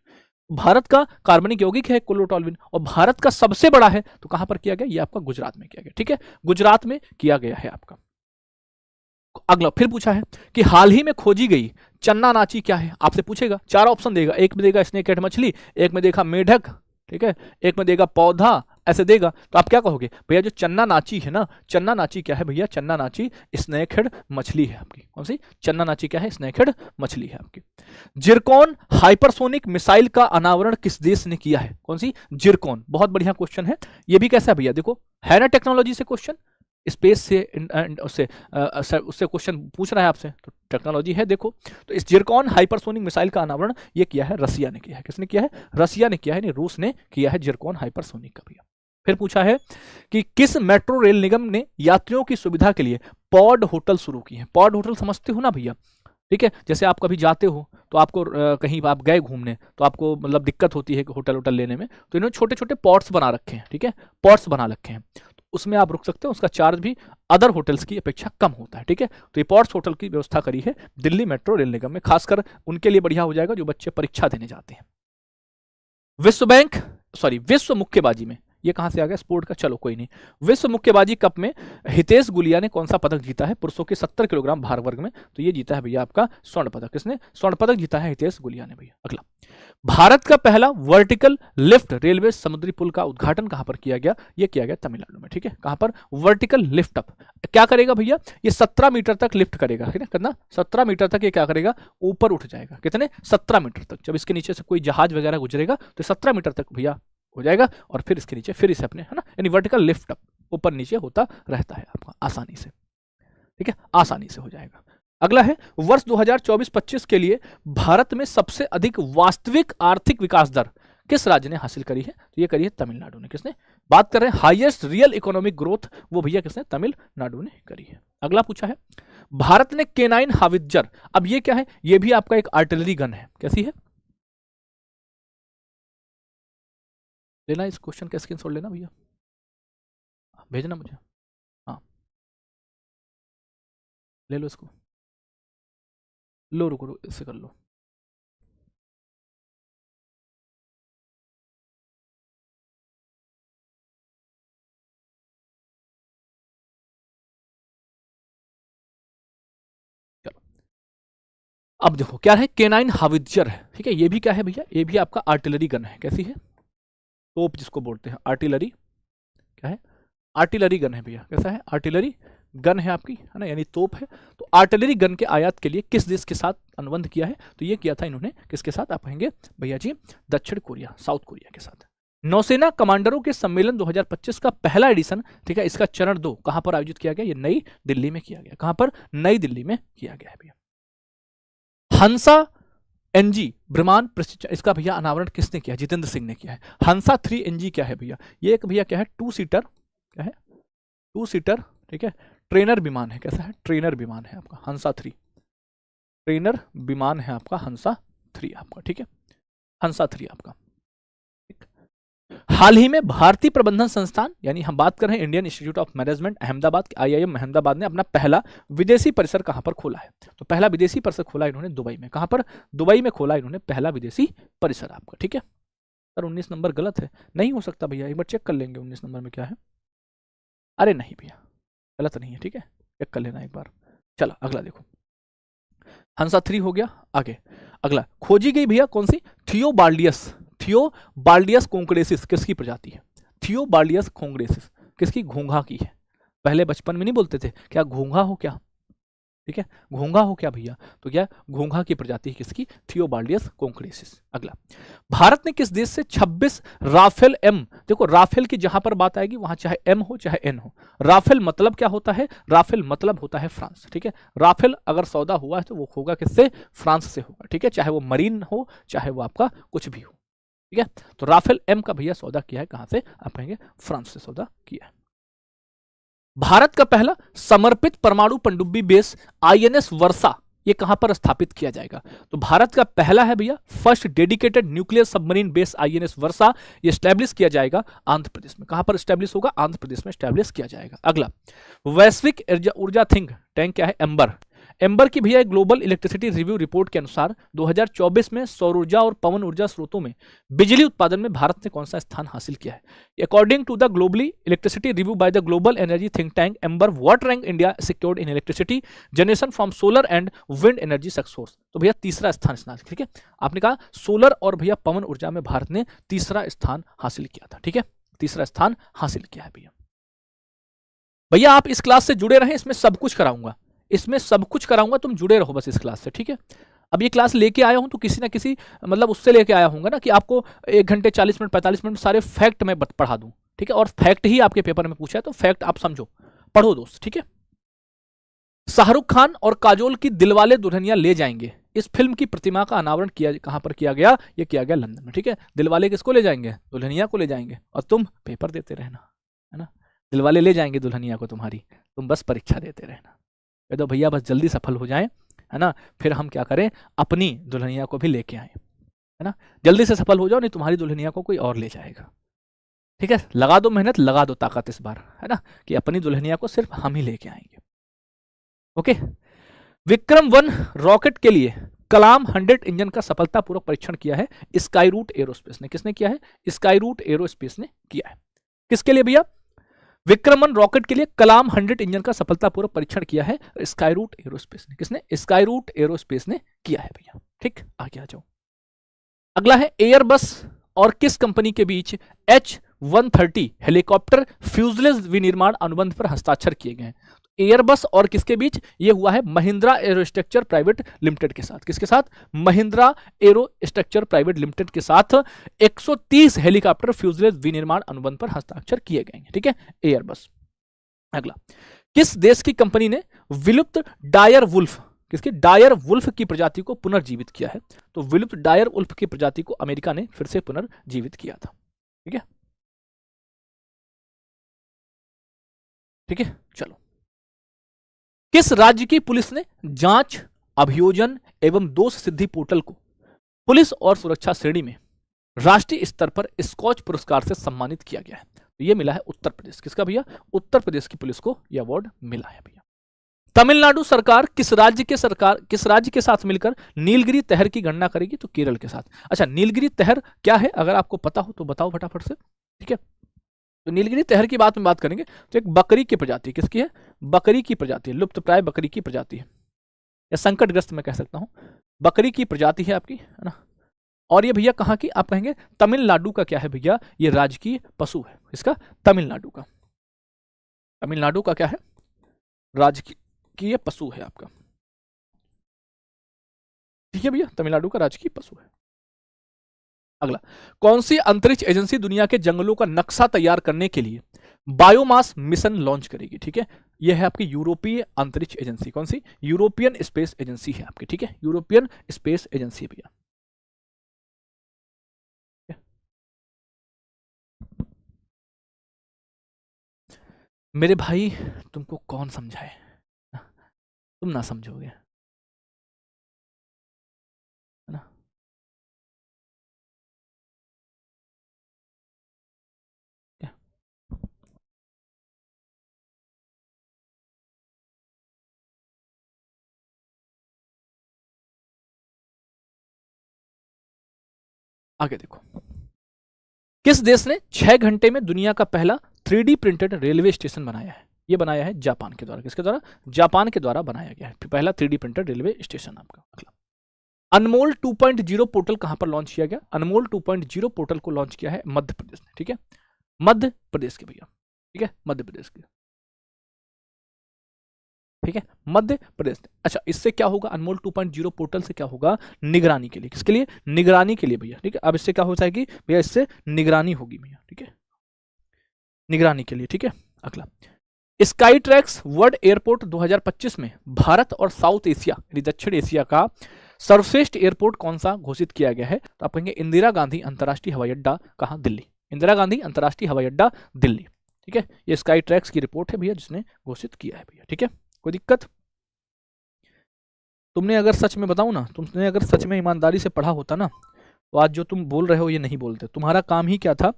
भारत का कार्बनिक यौगिक है क्लोरोटॉल्विन, और भारत का सबसे बड़ा है तो कहां पर किया गया, ये आपका गुजरात में किया गया। ठीक है, गुजरात में किया गया है आपका। अगला फिर पूछा है कि हाल ही में खोजी गई चन्ना नाची क्या है, आपसे पूछेगा, चार ऑप्शन देगा, एक में देगा स्नेक हेड मछली, एक में देगा मेढक, ठीक है, एक में देगा पौधा, ऐसे देगा, तो आप क्या कहोगे भैया जो चन्ना नाची है ना, चन्ना नाची क्या है भैया, चन्ना नाची स्नेक हेड मछली है आपकी। कौन सी चन्ना नाची क्या है, स्नेक हेड मछली है आपकी। जिरकॉन हाइपरसोनिक मिसाइल का अनावरण किस देश ने किया है, कौन सी जिरकॉन, बहुत बढ़िया क्वेश्चन है। ये भी कैसा है भैया, देखो है ना टेक्नोलॉजी से क्वेश्चन, स्पेस से उससे क्वेश्चन पूछ रहा है आपसे, तो टेक्नोलॉजी है देखो। तो इस जिरकॉन हाइपरसोनिक मिसाइल का अनावरण ये किया है रसिया ने किया है, किसने किया है, रसिया ने किया है, नहीं रूस ने किया है जिरकॉन हाइपरसोनिक का भैया। फिर पूछा है कि किस मेट्रो रेल निगम ने यात्रियों की सुविधा के लिए पॉड होटल शुरू की है। पॉड होटल समझते हो ना भैया, ठीक है, जैसे आप कभी जाते हो तो आपको कहीं आप गए घूमने तो आपको मतलब दिक्कत होती है होटल होटल लेने में, तो इन्होंने छोटे छोटे पॉट्स बना रखे हैं, ठीक है, पॉट्स बना रखे हैं, तो उसमें आप रुक सकते हो, उसका चार्ज भी अदर होटल्स की अपेक्षा कम होता है। ठीक है, तो ये पॉट्स होटल की व्यवस्था करी है दिल्ली मेट्रो रेल निगम में, खासकर उनके लिए बढ़िया हो जाएगा जो बच्चे परीक्षा देने जाते हैं। विश्व मुक्केबाजी में, ये कहां से आ गया स्पोर्ट का, चलो कोई नहीं, विश्व मुक्केबाजी कप में हितेश गुलिया ने कौन सा पदक जीता है पुरुषों के 70 किलोग्राम भार वर्ग में, तो ये जीता है भैया आपका स्वर्ण पदक, किसने स्वर्ण पदक जीता है, हितेश गुलिया ने भैया। अगला, भारत का पहला वर्टिकल लिफ्ट रेलवे समुद्री पुल का उद्घाटन कहां पर किया गया, ये किया गया तमिलनाडु में। ठीक है, कहां पर, वर्टिकल लिफ्ट अप, क्या करेगा भैया, ये 17 मीटर तक लिफ्ट करेगा, ठीक है, कितना 17 मीटर तक ये क्या करेगा, ऊपर उठ जाएगा, कितने 17 मीटर तक, जब इसके नीचे से कोई जहाज वगैरह गुजरेगा तो 17 मीटर तक भैया हो जाएगा, और फिर इसके नीचे फिर इसे अपने, है ना, यानी वर्टिकल लिफ्ट अप, ऊपर नीचे होता रहता है आपका आसानी से, ठीक है, आसानी से हो जाएगा। अगला है, वर्ष 2024-25 के लिए भारत में सबसे अधिक वास्तविक आर्थिक विकास दर किस राज्य ने हासिल करी है, तो ये करी है तमिलनाडु ने। किसने, बात कर रहे हैं हाईएस्ट रियल इकोनॉमिक ग्रोथ, वो भैया किसने, तमिलनाडु ने करी है। अगला पूछा है, भारत ने केनाइन हावित्जर, अब ये क्या है, ये भी आपका एक आर्टिलरी गन है, कैसी है, लेना इस क्वेश्चन का स्क्रीनशॉट लेना भैया, भेजना मुझे, हाँ ले लो इसको, लो रुको इससे कर लो। चलो अब देखो क्या है, केनाइन हावित्जर है, ठीक है, ये भी क्या है भैया, ये भी आपका आर्टिलरी गन है, कैसी है, तोप जिसको बोलते हैं, आर्टिलरी, क्या है, आर्टिलरी गन है भैया, कैसा है, आर्टिलरी गन है आपकी, है ना, यानी तोप है। तो आर्टिलरी गन के आयात के लिए किस देश के साथ अनुबंध किया है, तो ये किया था इन्होंने किसके साथ, आप कहेंगे भैया जी दक्षिण कोरिया, साउथ कोरिया के साथ। नौसेना कमांडरों के सम्मेलन 2025 का पहला एडिशन, ठीक है, इसका चरण 2 कहां पर आयोजित किया गया, ये नई दिल्ली में किया गया, कहां पर, नई दिल्ली में किया गया है भैया। हंसा एनजी ब्रह्मांड प्रशिक्षण, इसका भैया अनावरण किसने किया, जितेंद्र सिंह ने किया है। हंसा 3 एनजी क्या है भैया, ये एक भैया क्या है, 2 सीटर, क्या है, 2 सीटर, ठीक है, ट्रेनर विमान है, कैसा है, ट्रेनर विमान है आपका हंसा 3, ट्रेनर विमान है आपका हंसा 3 आपका, ठीक है, हंसा 3 आपका। हाल ही में भारतीय प्रबंधन संस्थान, यानी हम बात कर रहे हैं Indian institute of management Ahmedabad, IIM Ahmedabad ने अपना पहला विदेशी परिसर कहां पर खोला है, तो पहला विदेशी परिसर खोला इन्होंने दुबई में, कहां पर, दुबई में खोला इन्होंने पहला विदेशी परिसर आपका। ठीक है, सर 19 नंबर गलत है, नहीं हो सकता भैया, एक बार चेक कर लेंगे 19 नंबर में क्या है, अरे नहीं भैया गलत नहीं है, ठीक है, चेक कर लेना एक बार। चलो अगला देखो, हंसा 3 हो गया, आगे अगला, खोजी गई भैया कौन सी, थियोबाल्डियस कोंकड़ेसिस किसकी प्रजाति है, थियोबाल्डियस कोंकड़ेसिस किसकी, घोंघा की है। पहले बचपन में नहीं बोलते थे क्या, घोंघा हो क्या, ठीक है, घोंघा हो क्या भैया, तो क्या घोंघा की प्रजाति है किसकी, थियोबाल्डियस कोंकड़ेसिस। अगला, भारत ने किस देश से 26 राफेल एम, देखो राफेल की जहां पर बात आएगी वहां चाहे एम हो चाहे एन हो, राफेल मतलब क्या होता है, राफेल मतलब होता है फ्रांस, ठीक है, राफेल अगर सौदा हुआ है तो वो होगा किससे, फ्रांस से होगा, ठीक है, चाहे वो मरीन हो चाहे वो आपका कुछ भी हो, ठीक है, तो राफेल एम का भैया सौदा किया है कहां से, आप कहेंगे फ्रांस से सौदा किया है। भारत का पहला समर्पित परमाणु पनडुब्बी बेस INS वर्षा, ये कहां पर स्थापित किया जाएगा, तो भारत का पहला है भैया first dedicated nuclear submarine base INS वर्षा, ये स्टैब्लिश किया जाएगा आंध्र प्रदेश में, कहां पर स्टैब्लिश होगा, आंध्र प्रदेश में स्टैब्लिश किया जाएगा। अगला, वैश्विक ऊर्जा थिंक टैंक क्या है, एम्बर, एम्बर की भैया ग्लोबल इलेक्ट्रिसिटी रिव्यू रिपोर्ट के अनुसार 2024 में सौर ऊर्जा और पवन ऊर्जा स्रोतों में बिजली उत्पादन में भारत ने कौन सा स्थान हासिल किया है। According to the globally electricity review by the global energy think tank Ember, what rank India secured in electricity generation from solar and wind energy source. तो भैया तीसरा स्थान इसने हासिल, ठीक है। आपने कहा सोलर और भैया पवन ऊर्जा में भारत ने तीसरा स्थान हासिल किया था, ठीक है, तीसरा स्थान हासिल किया है भैया। भैया आप इस क्लास से जुड़े रहें, इसमें सब कुछ कराऊंगा, इसमें सब कुछ कराऊंगा, तुम जुड़े रहो बस इस क्लास से, ठीक है। अब ये क्लास लेके आया हूं तो किसी ना किसी मतलब उससे लेके आया हूंगा ना कि आपको 1 घंटे 40 मिनट 45 मिनट सारे फैक्ट मैं पढ़ा दूं, ठीक है। और फैक्ट ही आपके पेपर में पूछा है तो फैक्ट आप समझो, पढ़ो दोस्त, ठीक है। शाहरुख खान और काजोल की दिलवाले दुल्हनिया ले जाएंगे, इस फिल्म की प्रतिमा का अनावरण किया कहां पर किया गया, ये किया गया लंदन में, ठीक है। दिलवाले किसको ले जाएंगे, दुल्हनिया को ले जाएंगे, और तुम पेपर देते रहना, है ना। दिलवाले ले जाएंगे दुल्हनिया को तुम्हारी, तुम बस परीक्षा देते रहना। तो भैया बस जल्दी सफल हो जाएं, है ना, फिर हम क्या करें, अपनी दुल्हनिया को भी लेके आए, है ना। जल्दी से सफल हो जाओ, नहीं तुम्हारी दुल्हनिया को कोई और ले जाएगा, ठीक है। लगा दो मेहनत, लगा दो ताकत इस बार, है ना, कि अपनी दुल्हनिया को सिर्फ हम ही लेके आएंगे। ओके। विक्रम-1 रॉकेट के लिए कलाम 100 इंजन का सफलतापूर्वक परीक्षण किया है स्काई रूट एरोस्पेस ने। किसने किया है, स्काई रूट एरोस्पेस ने किया है। किसके लिए भैया, विक्रम-1 रॉकेट के लिए कलाम 100 इंजन का सफलतापूर्वक परीक्षण किया है स्काई रूट एरोस्पेस ने। किसने, स्काई रूट एरोस्पेस ने किया है भैया, ठीक। आगे आ जाओ। अगला है एयरबस और किस कंपनी के बीच H-130 हेलीकॉप्टर फ्यूजलेज विनिर्माण अनुबंध पर हस्ताक्षर किए गए हैं। एयरबस और किसके बीच, ये हुआ है महिंद्रा एरोस्ट्रक्चर प्राइवेट लिमिटेड के साथ। किसके साथ, महिंद्रा एरोस्ट्रक्चर प्राइवेट लिमिटेड के साथ 130 हेलीकॉप्टर फ्यूजलेज विनिर्माण अनुबंध पर हस्ताक्षर किए गए हैं, ठीक है, एयरबस। अगला, किस देश की कंपनी ने विलुप्त डायर वुल्फ, किसकी, डायर वुल्फ की प्रजाति को पुनर्जीवित किया है। तो विलुप्त डायर वुल्फ की प्रजाति को अमेरिका ने फिर से पुनर्जीवित किया था, ठीक है, ठीक है। चलो, किस राज्य की पुलिस ने जांच, अभियोजन एवं दोष सिद्धि पोर्टल को पुलिस और सुरक्षा श्रेणी में राष्ट्रीय स्तर पर स्कॉच पुरस्कार से सम्मानित किया गया है। तो यह मिला है उत्तर प्रदेश। किसका भैया, उत्तर प्रदेश की पुलिस को यह अवार्ड मिला है भैया। तमिलनाडु सरकार किस राज्य के साथ मिलकर नीलगिरी तहर की गणना करेगी, तो केरल के साथ। अच्छा, नीलगिरी तहर क्या है, अगर आपको पता हो तो बताओ फटाफट से, ठीक है। तो नीलगिरी तहर की बात में बात करेंगे तो एक बकरी की प्रजाति, किसकी है, बकरी की प्रजाति, लुप्त प्राय बकरी की प्रजाति है, या संकटग्रस्त मैं कह सकता हूं, बकरी की प्रजाति है आपकी, है ना। और ये भैया कहाँ की, आप कहेंगे तमिलनाडु का क्या है भैया, ये राजकीय पशु है, इसका तमिलनाडु का, तमिलनाडु का क्या है, राजकीय पशु है आपका, ठीक है भैया, तमिलनाडु का राजकीय पशु है। अगला, कौन सी अंतरिक्ष एजेंसी दुनिया के जंगलों का नक्शा तैयार करने के लिए बायोमास मिशन लॉन्च करेगी, ठीक है। यह है आपकी यूरोपीय अंतरिक्ष एजेंसी। कौन सी, यूरोपियन स्पेस एजेंसी है आपकी, ठीक है, यूरोपियन स्पेस एजेंसी भैया। मेरे भाई तुमको कौन समझाए, तुम ना समझोगे, है ना। आगे देखो, किस देश ने 6 घंटे में दुनिया का पहला 3D प्रिंटेड रेलवे स्टेशन बनाया है। ये बनाया है जापान के द्वारा। किसके द्वारा, जापान के द्वारा बनाया गया है पहला 3D प्रिंटेड रेलवे स्टेशन आपका। अगला, अनमोल 2.0 पोर्टल कहां पर लॉन्च किया गया, अनमोल 2.0 पोर्टल को लॉन्च किया है मध्य प्रदेश ने, ठीक है, मध्य प्रदेश के भैया, ठीक है, मध्य प्रदेश के, ठीक है, मध्य प्रदेश। अच्छा, इससे क्या होगा, अनमोल 2.0 पोर्टल से क्या होगा, निगरानी के लिए, किसके लिए, निगरानी के लिए भैया, ठीक है। अब इससे क्या हो जाएगी भैया, इससे निगरानी होगी भैया, ठीक है, निगरानी के लिए, ठीक है। अगला, स्काई ट्रैक्स वर्ल्ड एयरपोर्ट 2025 में भारत और साउथ एशिया यानी दक्षिण एशिया का सर्वश्रेष्ठ एयरपोर्ट कौन सा घोषित किया गया है, तो आप कहेंगे इंदिरा गांधी अंतर्राष्ट्रीय हवाई अड्डा, कहां, दिल्ली, इंदिरा गांधी अंतर्राष्ट्रीय हवाई अड्डा दिल्ली, ठीक है। ये स्काई ट्रैक्स की रिपोर्ट है भैया जिसने घोषित किया है भैया, ठीक है। कोई दिक्कत, तुमने अगर सच में बताऊं ना, तुमने अगर सच में ईमानदारी से पढ़ा होता ना, तो आज जो तुम बोल रहे हो ये नहीं बोलते। तुम्हारा काम ही क्या था,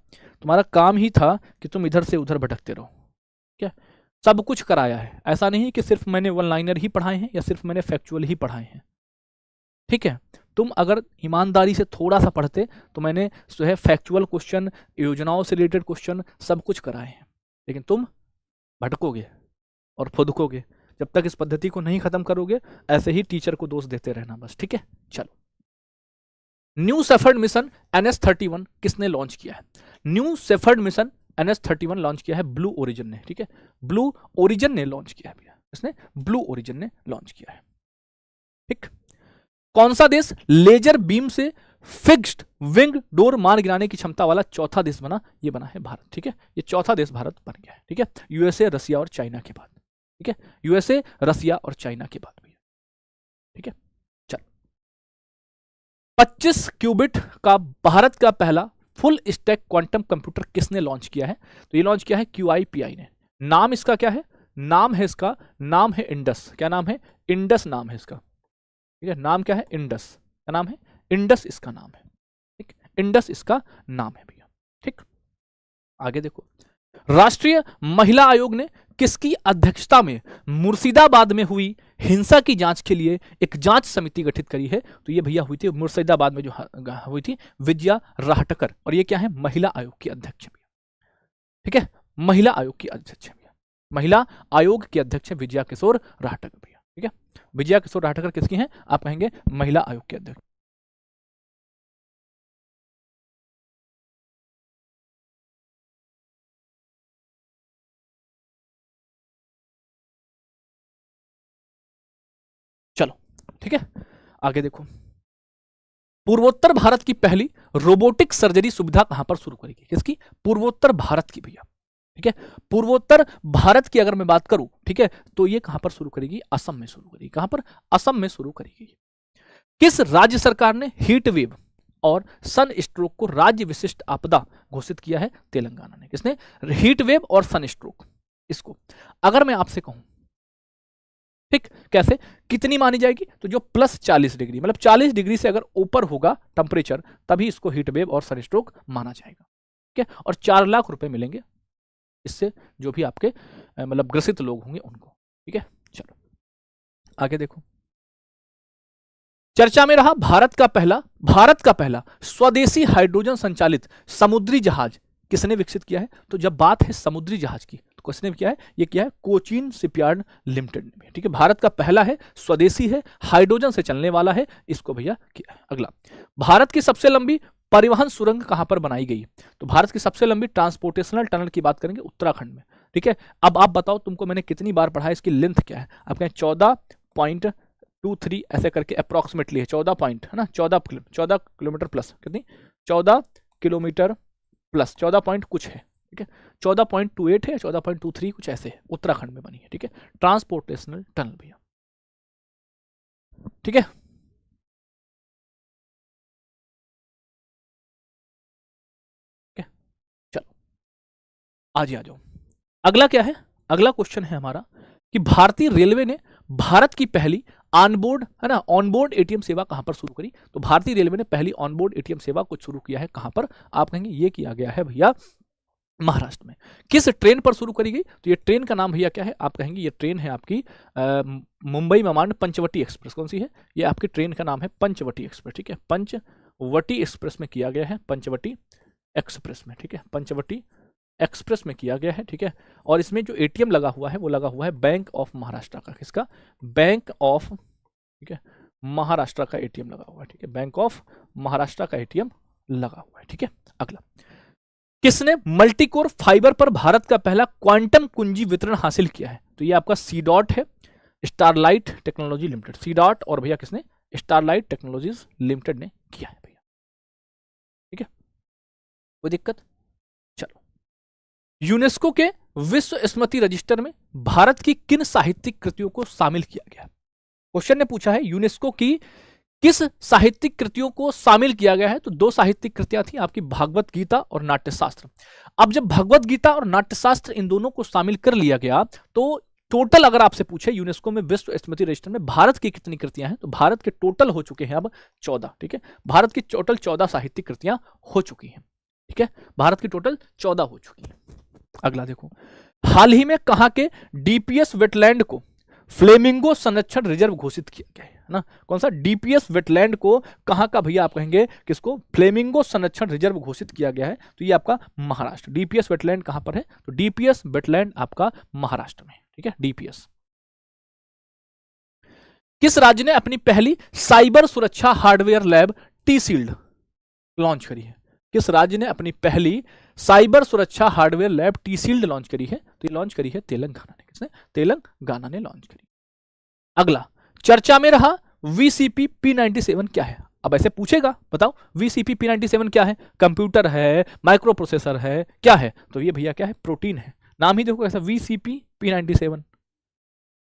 तुम्हारा काम ही था कि तुम इधर से उधर भटकते रहो, क्या, सब कुछ कराया है, ऐसा नहीं कि सिर्फ मैंने वन लाइनर ही पढ़ाए हैं या सिर्फ मैंने फैक्चुअल ही पढ़ाए हैं, ठीक है। तुम अगर ईमानदारी से थोड़ा सा पढ़ते तो मैंने जो है फैक्चुअल क्वेश्चन, योजनाओं से रिलेटेड क्वेश्चन सब कुछ कराए हैं, लेकिन तुम भटकोगे और फुदकोगे। जब तक इस पद्धति को नहीं खत्म करोगे ऐसे ही टीचर को दोष देते रहना बस, ठीक है। चलो, न्यू शेफर्ड मिशन NS-31 किसने लॉन्च किया है? New shepherd mission NS-31 launch किया है ब्लू ओरिजिन ने, ठीक है। ब्लू ओरिजिन ने लॉन्च किया है भैया, इसने ब्लू ओरिजिन ने लॉन्च किया है, ठीक। कौन सा देश लेजर बीम से फिक्स्ड विंग डोर मार गिराने की क्षमता वाला चौथा देश बना? ये बना है भारत, ठीक है। ये चौथा देश भारत बन गया है, ठीक है। यूएसए, रसिया और चाइना के बाद, ठीक है। यूएसए, रसिया और चाइना के बाद भैया, ठीक है। चल, 25 क्यूबिट का भारत का पहला फुल स्टैक क्वांटम कंप्यूटर किसने लॉन्च किया है? तो ये लॉन्च किया है QIPI ने। नाम इसका क्या है? नाम है इसका, नाम है इंडस। क्या नाम है? इंडस नाम है इसका, ठीक है। नाम क्या है? इंडस। क्या नाम है? इंडस इसका नाम है, ठीक। इंडस इसका नाम है भैया, ठीक। आगे देखो, राष्ट्रीय महिला आयोग ने किसकी अध्यक्षता में मुर्शिदाबाद में हुई हिंसा की जांच के लिए एक जांच समिति गठित करी है? तो ये भैया हुई थी मुर्शिदाबाद में जो हुई थी, विजया राहटकर। और ये क्या है? महिला आयोग की अध्यक्ष भैया, ठीक है। महिला आयोग की अध्यक्ष भैया, महिला आयोग की अध्यक्ष विजया किशोर राहटकर भैया, ठीक है। विजया किशोर राहटकर किसकी हैं? आप कहेंगे महिला आयोग के अध्यक्ष। चलो, ठीक है। आगे देखो, पूर्वोत्तर भारत की पहली रोबोटिक सर्जरी सुविधा कहां पर शुरू करेगी? किसकी? पूर्वोत्तर भारत की भैया, ठीक है। पूर्वोत्तर भारत की अगर मैं बात करूं, ठीक है, तो ये कहां पर शुरू करेगी? असम में शुरू करेगी। कहां पर? असम में शुरू करेगी। किस राज्य सरकार ने हीट वेव और सन स्ट्रोक को राज्य विशिष्ट आपदा घोषित किया है? तेलंगाना ने। किसने? हीट वेव और सन स्ट्रोक। इसको अगर मैं आपसे कहूं, ठीक, कैसे, कितनी मानी जाएगी? तो जो +40 डिग्री, मतलब 40 डिग्री से अगर ऊपर होगा टेम्परेचर, तभी इसको हीट वेव और सन स्ट्रोक माना जाएगा, ठीक है। और 4 लाख रुपए मिलेंगे इससे जो भी आपके मतलब ग्रसित लोग होंगे उनको, ठीक है। चलो आगे देखो, चर्चा में रहा भारत का पहला स्वदेशी हाइड्रोजन संचालित समुद्री जहाज किसने विकसित किया है? तो जब बात है समुद्री जहाज की तो किसने किया है? ये किया है कोचीन शिपयार्ड लिमिटेड ने, ठीक है। भारत का पहला है, स्वदेशी है, हाइड्रोजन से चलने वाला है, इसको भैया किया है। अगला, भारत की सबसे लंबी परिवहन सुरंग कहां पर बनाई गई? तो भारत की सबसे लंबी ट्रांसपोर्टेशनल टनल की बात करेंगे उत्तराखंड में, ठीक है। अब आप बताओ, तुमको मैंने कितनी बार पढ़ा है, इसकी लेंथ क्या है? आप कहें 14.23 ऐसे करके अप्रोक्सीमेटली है, 14 पॉइंट है ना, 14 किलोमीटर प्लस, कितनी? 14 किलोमीटर प्लस 14 पॉइंट कुछ है, ठीक है। 14.28 है, 14.23 कुछ ऐसे है, उत्तराखंड में बनी है, ठीक है। ट्रांसपोर्टेशनल टनल भैया, ठीक है। चलो आज ही आ जाओ, अगला क्या है? अगला क्वेश्चन है हमारा कि भारतीय रेलवे ने भारत की पहली ऑनबोर्ड, है ना, ऑनबोर्ड एटीएम सेवा कहां पर शुरू करी? तो भारतीय रेलवे ने पहली ऑनबोर्ड एटीएम सेवा को शुरू किया है कहां पर? आप कहेंगे ये किया गया है भैया महाराष्ट्र में। किस ट्रेन पर शुरू करी गई? तो ये ट्रेन का नाम भैया क्या है? आप कहेंगे ये ट्रेन है आपकी मुंबई मेमांड पंचवटी एक्सप्रेस। कौन सी है? ये आपकी ट्रेन का नाम है पंचवटी एक्सप्रेस, ठीक है। पंचवटी एक्सप्रेस में किया गया है, पंचवटी एक्सप्रेस में, ठीक है। पंचवटी एक्सप्रेस में किया गया है, ठीक है। और इसमें जो एटीएम लगा हुआ है वो लगा हुआ है बैंक ऑफ महाराष्ट्र का। किसका? बैंक ऑफ, ठीक है, महाराष्ट्र का एटीएम लगा हुआ है, ठीक है। बैंक ऑफ महाराष्ट्र का एटीएम लगा हुआ है, ठीक है। अगला, किसने मल्टीकोर फाइबर पर भारत का पहला क्वांटम कुंजी वितरण हासिल किया है? तो ये आपका C.DOT है, स्टारलाइट टेक्नोलॉजी लिमिटेड। C.DOT और भैया किसने? स्टारलाइट टेक्नोलॉजीज लिमिटेड ने किया है भैया, ठीक है। कोई दिक्कत? चलो, यूनेस्को के विश्व स्मृति रजिस्टर में भारत की किन साहित्यिक कृतियों को शामिल किया गया? क्वेश्चन ने पूछा है यूनेस्को की किस साहित्यिक कृतियों को शामिल किया गया है? तो 2 साहित्यिक कृतियां थी आपकी, भागवत गीता और नाट्यशास्त्र। अब जब भगवत गीता और नाट्यशास्त्र इन दोनों को शामिल कर लिया गया तो टोटल अगर आपसे पूछे यूनेस्को में विश्व स्मृति रजिस्टर में भारत की कितनी कृतियां हैं, तो भारत के टोटल हो चुके हैं अब 14, ठीक है। भारत की टोटल 14 साहित्यिक कृतियां हो चुकी हैं, ठीक है। भारत की टोटल 14 हो चुकी हैं। अगला देखो, हाल ही में कहां के डीपीएस वेटलैंड को फ्लेमिंगो संरक्षण रिजर्व घोषित किया गया है ना? कौन सा डीपीएस वेटलैंड को कहां का भैया आप कहेंगे किसको फ्लेमिंगो संरक्षण रिजर्व घोषित किया गया है? तो ये आपका महाराष्ट्र। डीपीएस वेटलैंड कहां पर है? तो डीपीएस वेटलैंड आपका महाराष्ट्र में, ठीक है, डीपीएस। किस राज्य ने अपनी पहली साइबर सुरक्षा hardware lab T sealed launch करी है? किस राज्य ने अपनी पहली साइबर सुरक्षा hardware lab T sealed launch करी है? तो ये लॉन्च करी है तेलंगाना ने। किसने? तेलंगाना ने लॉन्च करी। अगला चर्चा में रहा वीसीपी P97 क्या है? अब ऐसे पूछेगा, बताओ वीसीपी P97 क्या है? कंप्यूटर है, माइक्रो प्रोसेसर है, क्या है? तो ये भैया क्या है? प्रोटीन है। नाम ही देखो ऐसा, वीसीपी P97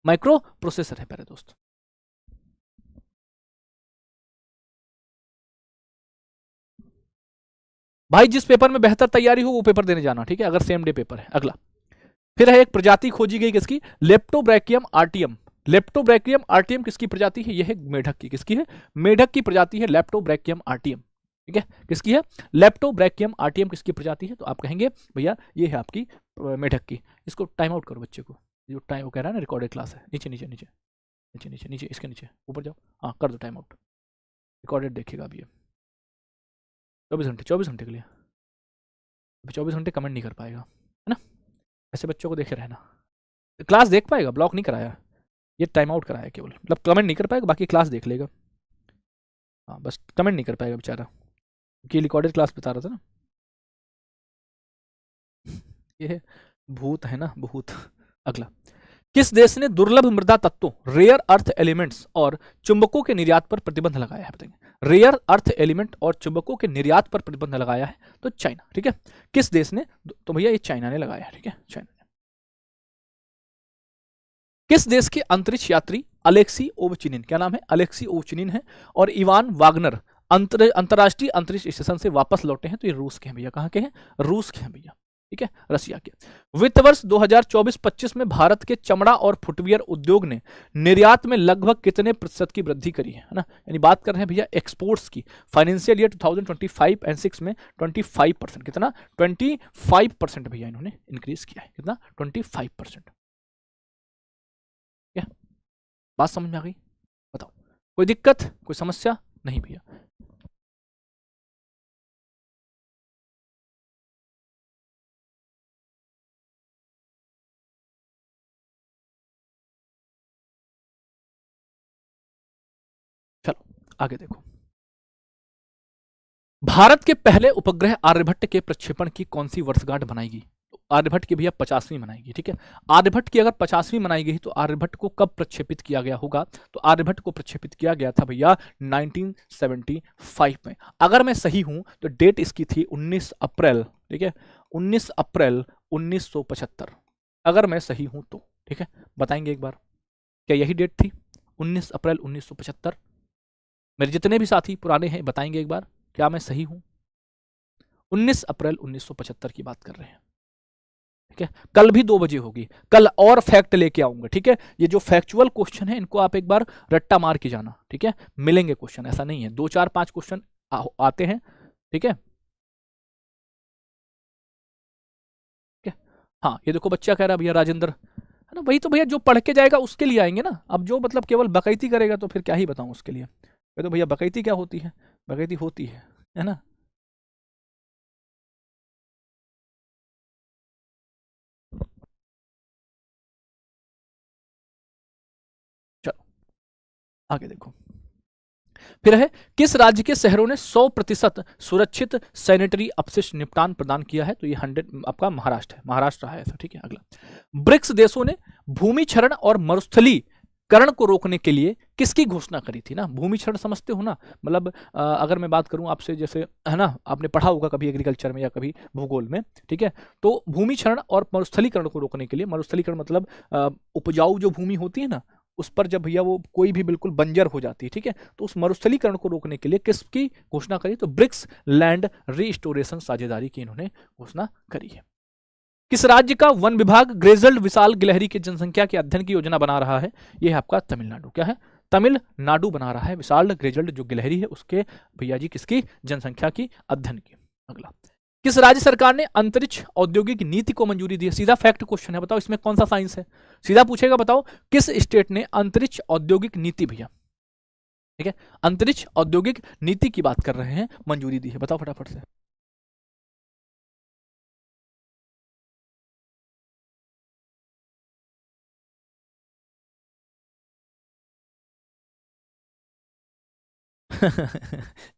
माइक्रो प्रोसेसर है प्यारे दोस्त। भाई जिस पेपर में बेहतर तैयारी हो वो पेपर देने जाना, ठीक है, अगर सेम डे पेपर है। अगला फिर है एक प्रजाति खोजी गई किसकी? लेप्टोब्रैकियम आर्टियम। लेप्टोब्रैकियम आर्टियम किसकी प्रजाति है? यह है मेढक की। किसकी है? मेढक की प्रजाति है लेप्टोब्रैकियम आर्टियम, ठीक है। किसकी है? लेप्टोब्रैकियम आर्टियम किसकी प्रजाति है? तो आप कहेंगे भैया ये है आपकी मेढक की। इसको टाइम आउट करो बच्चे को, जो टाइम वो कह रहा है ना रिकॉर्डेड क्लास है। नीचे नीचे नीचे नीचे नीचे नीचे, इसके नीचे ऊपर जाओ, हाँ कर दो टाइम आउट। रिकॉर्डेड देखेगा अभी 24 घंटे के लिए। 24 घंटे कमेंट नहीं कर पाएगा, है ना? ऐसे बच्चों को देखे रहना। क्लास देख पाएगा, ब्लॉक नहीं कराया, ये टाइम आउट कराया केवल, मतलब कमेंट नहीं कर पाएगा, बाकी क्लास देख लेगा। हाँ बस कमेंट नहीं कर पाएगा बेचारा, क्योंकि रिकॉर्डेड क्लास बता रहा था ना। ये भूत है ना, भूत। अगला किस देश ने दुर्लभ मृदा तत्वों रेयर अर्थ एलिमेंट्स और चुंबकों के निर्यात पर प्रतिबंध लगाया है? बताएंगे। रेयर अर्थ एलिमेंट और चुंबकों के निर्यात पर प्रतिबंध लगाया है? तो चाइना, ठीक है। किस देश ने? तो भैया ये चाइना ने लगाया है, ठीक है, चाइना ने। किस देश के अंतरिक्ष यात्री अलेक्सी ओवचिनिन, क्या नाम है? अलेक्सी ओवचिनिन है, और इवान वागनर अंतरराष्ट्रीय अंतरिक्ष स्टेशन से वापस लौटे हैं। तो ये रूस के हैं भैया। कहाँ के हैं? रूस के हैं भैया, ठीक है, रसिया के। वित्त वर्ष 2024-25 में भारत के चमड़ा और फुटवियर उद्योग ने निर्यात में लगभग कितने प्रतिशत की वृद्धि करी है ना? यानी बात कर रहे हैं भैया एक्सपोर्ट्स की। फाइनेंशियल ईयर 2025 एंड 6 में 25%, कितना? 25% भैया इन्होंने इंक्रीज किया है। कितना? 25%। क्या बात समझ में आ गई? बताओ, कोई दिक्कत, कोई समस्या? नहीं भैया। चलो आगे देखो। भारत के पहले उपग्रह आर्यभट्ट के प्रक्षेपण की कौन सी वर्षगांठ बनाएगी? तो आर्यभट्ट की भैया 50वीं मनाएगी, ठीक है। आर्यभट्ट की अगर 50वीं मनाई गई तो आर्यभट्ट को कब प्रक्षेपित किया गया होगा? तो आर्यभट्ट को प्रक्षेपित किया गया था भैया 1975 में। अगर मैं सही हूं तो डेट इसकी थी 19 अप्रैल, ठीक है, 19 अप्रैल 1975, अगर मैं सही हूं तो, ठीक है। बताएंगे एक बार, क्या यही डेट थी 19 अप्रैल 1975? मेरे जितने भी साथी पुराने हैं बताएंगे एक बार, क्या मैं सही हूं? 19 अप्रैल 1975 की बात कर रहे हैं, ठीक है। कल भी 2 बजे होगी, कल और फैक्ट लेके आऊंगा, ठीक है। ये जो फैक्चुअल क्वेश्चन है इनको आप एक बार रट्टा मार के जाना, ठीक है। मिलेंगे क्वेश्चन, ऐसा नहीं है, 2 4 5 क्वेश्चन आते हैं, ठीक है। हाँ ये देखो बच्चा कह रहा है भैया राजेंद्र, है ना, वही तो भैया जो पढ़ के जाएगा उसके लिए आएंगे ना। अब जो मतलब केवल बकैती करेगा तो फिर क्या ही बताऊं उसके लिए। तो भैया बकैती क्या होती है? बकैती होती है ना। चलो आगे देखो। फिर है किस राज्य के शहरों ने 100% सुरक्षित सैनिटरी अपशिष्ट निपटान प्रदान किया है? तो ये 100 आपका महाराष्ट्र है, महाराष्ट्र है ऐसा, ठीक है। अगला ब्रिक्स देशों ने भूमि क्षरण और मरुस्थलीकरण को रोकने के लिए किसकी घोषणा करी थी ना? भूमि क्षरण समझते हो ना, मतलब अगर मैं बात करूं आपसे, जैसे है ना, आपने पढ़ा होगा कभी एग्रीकल्चर में या कभी भूगोल में, ठीक है। तो भूमि क्षरण और मरुस्थलीकरण को रोकने के लिए, मरुस्थलीकरण मतलब उपजाऊ जो भूमि होती है ना, उस पर जब भैया वो कोई भी बिल्कुल बंजर हो जाती है, ठीक है, तो उस मरुस्थलीकरण को रोकने के लिए किसकी घोषणा करी? तो ब्रिक्स लैंड रिस्टोरेशन साझेदारी की इन्होंने घोषणा करी है। किस राज्य का वन विभाग ग्रेजल्ड विशाल गिलहरी की जनसंख्या के अध्ययन की योजना बना रहा है? यह है आपका तमिलनाडु। क्या है? तमिलनाडु बना रहा है विशाल ग्रेजल्ड जो गिलहरी है उसके भैया जी किसकी जनसंख्या की अध्ययन की। अगला किस राज्य सरकार ने अंतरिक्ष औद्योगिक नीति को मंजूरी दी है? सीधा फैक्ट क्वेश्चन है, बताओ इसमें कौन सा साइंस है? सीधा पूछेगा, बताओ किस स्टेट ने अंतरिक्ष औद्योगिक नीति, भैया ठीक है, अंतरिक्ष औद्योगिक नीति की बात कर रहे हैं, मंजूरी दी है, बताओ फटाफट से।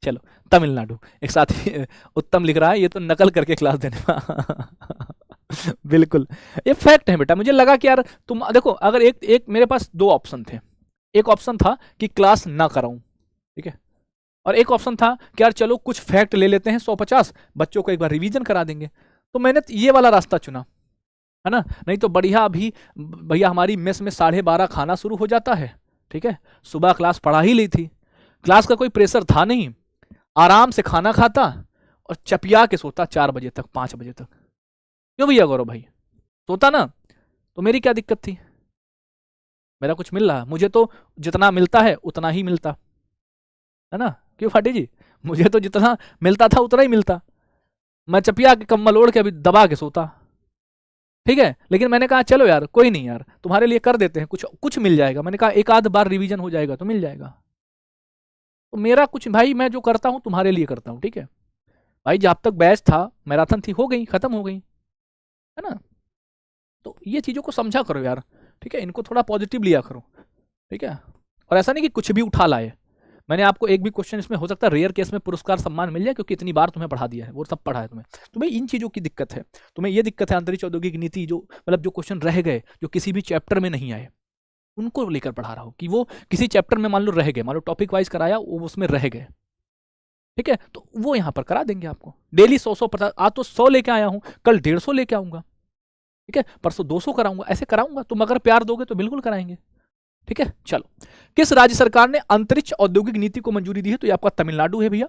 चलो, तमिलनाडु। एक साथी उत्तम लिख रहा है, ये तो नकल करके क्लास देने वाला। बिल्कुल, ये फैक्ट है बेटा। मुझे लगा कि यार तुम देखो, अगर एक मेरे पास दो ऑप्शन थे। एक ऑप्शन था कि क्लास ना कराऊं, ठीक है, और एक ऑप्शन था कि यार चलो कुछ फैक्ट ले लेते हैं 150, बच्चों को एक बार रिवीजन करा देंगे। तो मैंने ये वाला रास्ता चुना, है ना। नहीं तो बढ़िया, अभी भैया हमारी मेस में 12:30 खाना शुरू हो जाता है, ठीक है, सुबह क्लास पढ़ा ही ली थी, क्लास का कोई प्रेशर था नहीं, आराम से खाना खाता और चपिया के सोता 4 बजे तक, 5 बजे तक। क्यों भैया गौरव भाई, सोता ना, तो मेरी क्या दिक्कत थी? मेरा कुछ मिल रहा, मुझे तो जितना मिलता है उतना ही मिलता है ना। क्यों फाटी जी, मुझे तो जितना मिलता था उतना ही मिलता, मैं चपिया के कम्बल ओढ़ के अभी दबा के सोता, ठीक है। लेकिन मैंने कहा चलो यार कोई नहीं यार, तुम्हारे लिए कर देते हैं, कुछ कुछ मिल जाएगा। मैंने कहा एक आध बार रिवीजन हो जाएगा तो मिल जाएगा। तो मेरा कुछ भाई, मैं जो करता हूं तुम्हारे लिए करता हूं, ठीक है भाई। जब तक बैच था, मैराथन थी, हो गई, खत्म हो गई, है ना। तो ये चीजों को समझा करो यार, ठीक है, इनको थोड़ा पॉजिटिव लिया करो, ठीक है। और ऐसा नहीं कि कुछ भी उठा लाए। मैंने आपको एक भी क्वेश्चन इसमें हो सकता है रेयर केस में पुरस्कार सम्मान मिल जाए, क्योंकि इतनी बार तुम्हें पढ़ा दिया है, वो सब पढ़ा है तुम्हें इन चीजों की दिक्कत है। तुम्हें ये दिक्कत है अंतरिक्ष औद्योगिक नीति, जो मतलब जो क्वेश्चन रह गए, जो किसी भी चैप्टर में नहीं आए, उनको लेकर पढ़ा रहा हूं कि वो किसी चैप्टर में मान लो रह गए, मान लो टॉपिक वाइज कराया, वो उसमें रह गए, ठीक है, तो वो यहां पर करा देंगे आपको। डेली 100 आज तो 100 लेके आया हूं, कल 150 लेके आऊंगा, ठीक है, परसों 200 कराऊंगा, ऐसे कराऊंगा। तुम अगर प्यार दोगे तो बिल्कुल कराएंगे, ठीक है। चलो, किस राज्य सरकार ने अंतरिक्ष औद्योगिक नीति को मंजूरी दी है? तो ये आपका तमिलनाडु है भैया।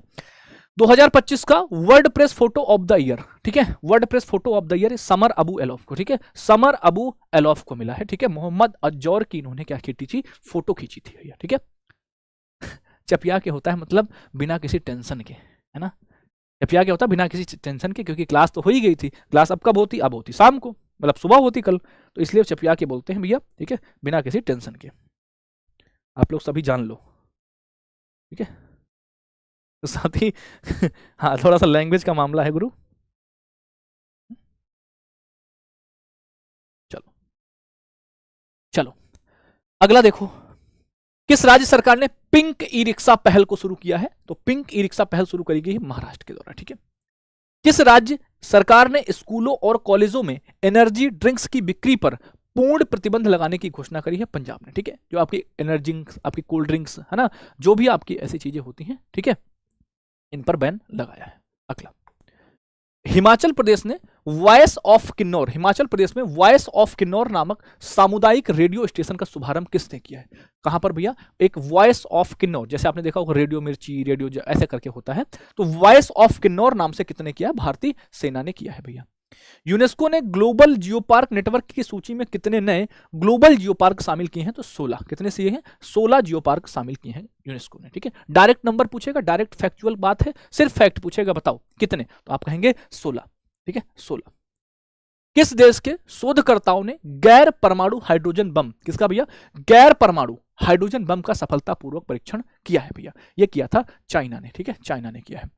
2025 का world press photo of the year, ठीक है, world press photo of the year Samar Abu Elouf को, ठीक है, समर अबू एलॉफ को मिला है, ठीक है। मोहम्मद अजौर की इन्होंने क्या खींची थी, फोटो खींची थी भैया, ठीक है। चपिया के होता है मतलब बिना किसी टेंशन के, है ना। चपिया के होता है बिना किसी टेंशन के, क्योंकि क्लास तो हो ही गई थी। क्लास अब कब होती, अब होती शाम को, मतलब सुबह होती कल, तो इसलिए चपिया के बोलते हैं भैया, ठीक है, बिना किसी टेंशन के। आप लोग सभी जान लो, ठीक है। तो साथ ही हाँ, थोड़ा सा लैंग्वेज का मामला है गुरु। चलो चलो, अगला देखो, किस राज्य सरकार ने पिंक ई रिक्शा पहल को शुरू किया है? तो पिंक ई रिक्शा पहल शुरू करी गई है महाराष्ट्र के द्वारा, ठीक है। किस राज्य सरकार ने स्कूलों और कॉलेजों में एनर्जी ड्रिंक्स की बिक्री पर पूर्ण प्रतिबंध लगाने की घोषणा करी है? पंजाब ने, ठीक है। जो आपकी एनर्जी, आपकी कोल्ड ड्रिंक्स, है ना, जो भी आपकी ऐसी चीजें होती हैं, ठीक है, इन पर बैन लगाया है। अगला, हिमाचल प्रदेश ने वॉइस ऑफ किन्नौर, हिमाचल प्रदेश में वॉइस ऑफ किन्नौर नामक सामुदायिक रेडियो स्टेशन का शुभारंभ किसने किया है? कहां पर भैया? एक वॉइस ऑफ किन्नौर, जैसे आपने देखा होगा रेडियो मिर्ची, रेडियो ऐसे करके होता है, तो वॉइस ऑफ किन्नौर नाम से कितने किया? भारतीय सेना ने किया है भैया। यूनेस्को ने ग्लोबल जियो पार्क नेटवर्क की सूची में कितने नए ग्लोबल जियो पार्क शामिल किए हैं? तो 16। कितने से हैं? 16 जियो पार्क शामिल किए हैं यूनेस्को ने, ठीक है। डायरेक्ट नंबर पूछेगा, डायरेक्ट फैक्चुअल बात है, सिर्फ फैक्ट पूछेगा, बताओ कितने, तो आप कहेंगे 16, ठीक है, 16। किस देश के शोधकर्ताओं ने गैर परमाणु हाइड्रोजन बम, किसका भैया? गैर परमाणु हाइड्रोजन बम का सफलतापूर्वक परीक्षण किया है भैया? ये किया था चाइना ने, ठीक है, चाइना ने किया है।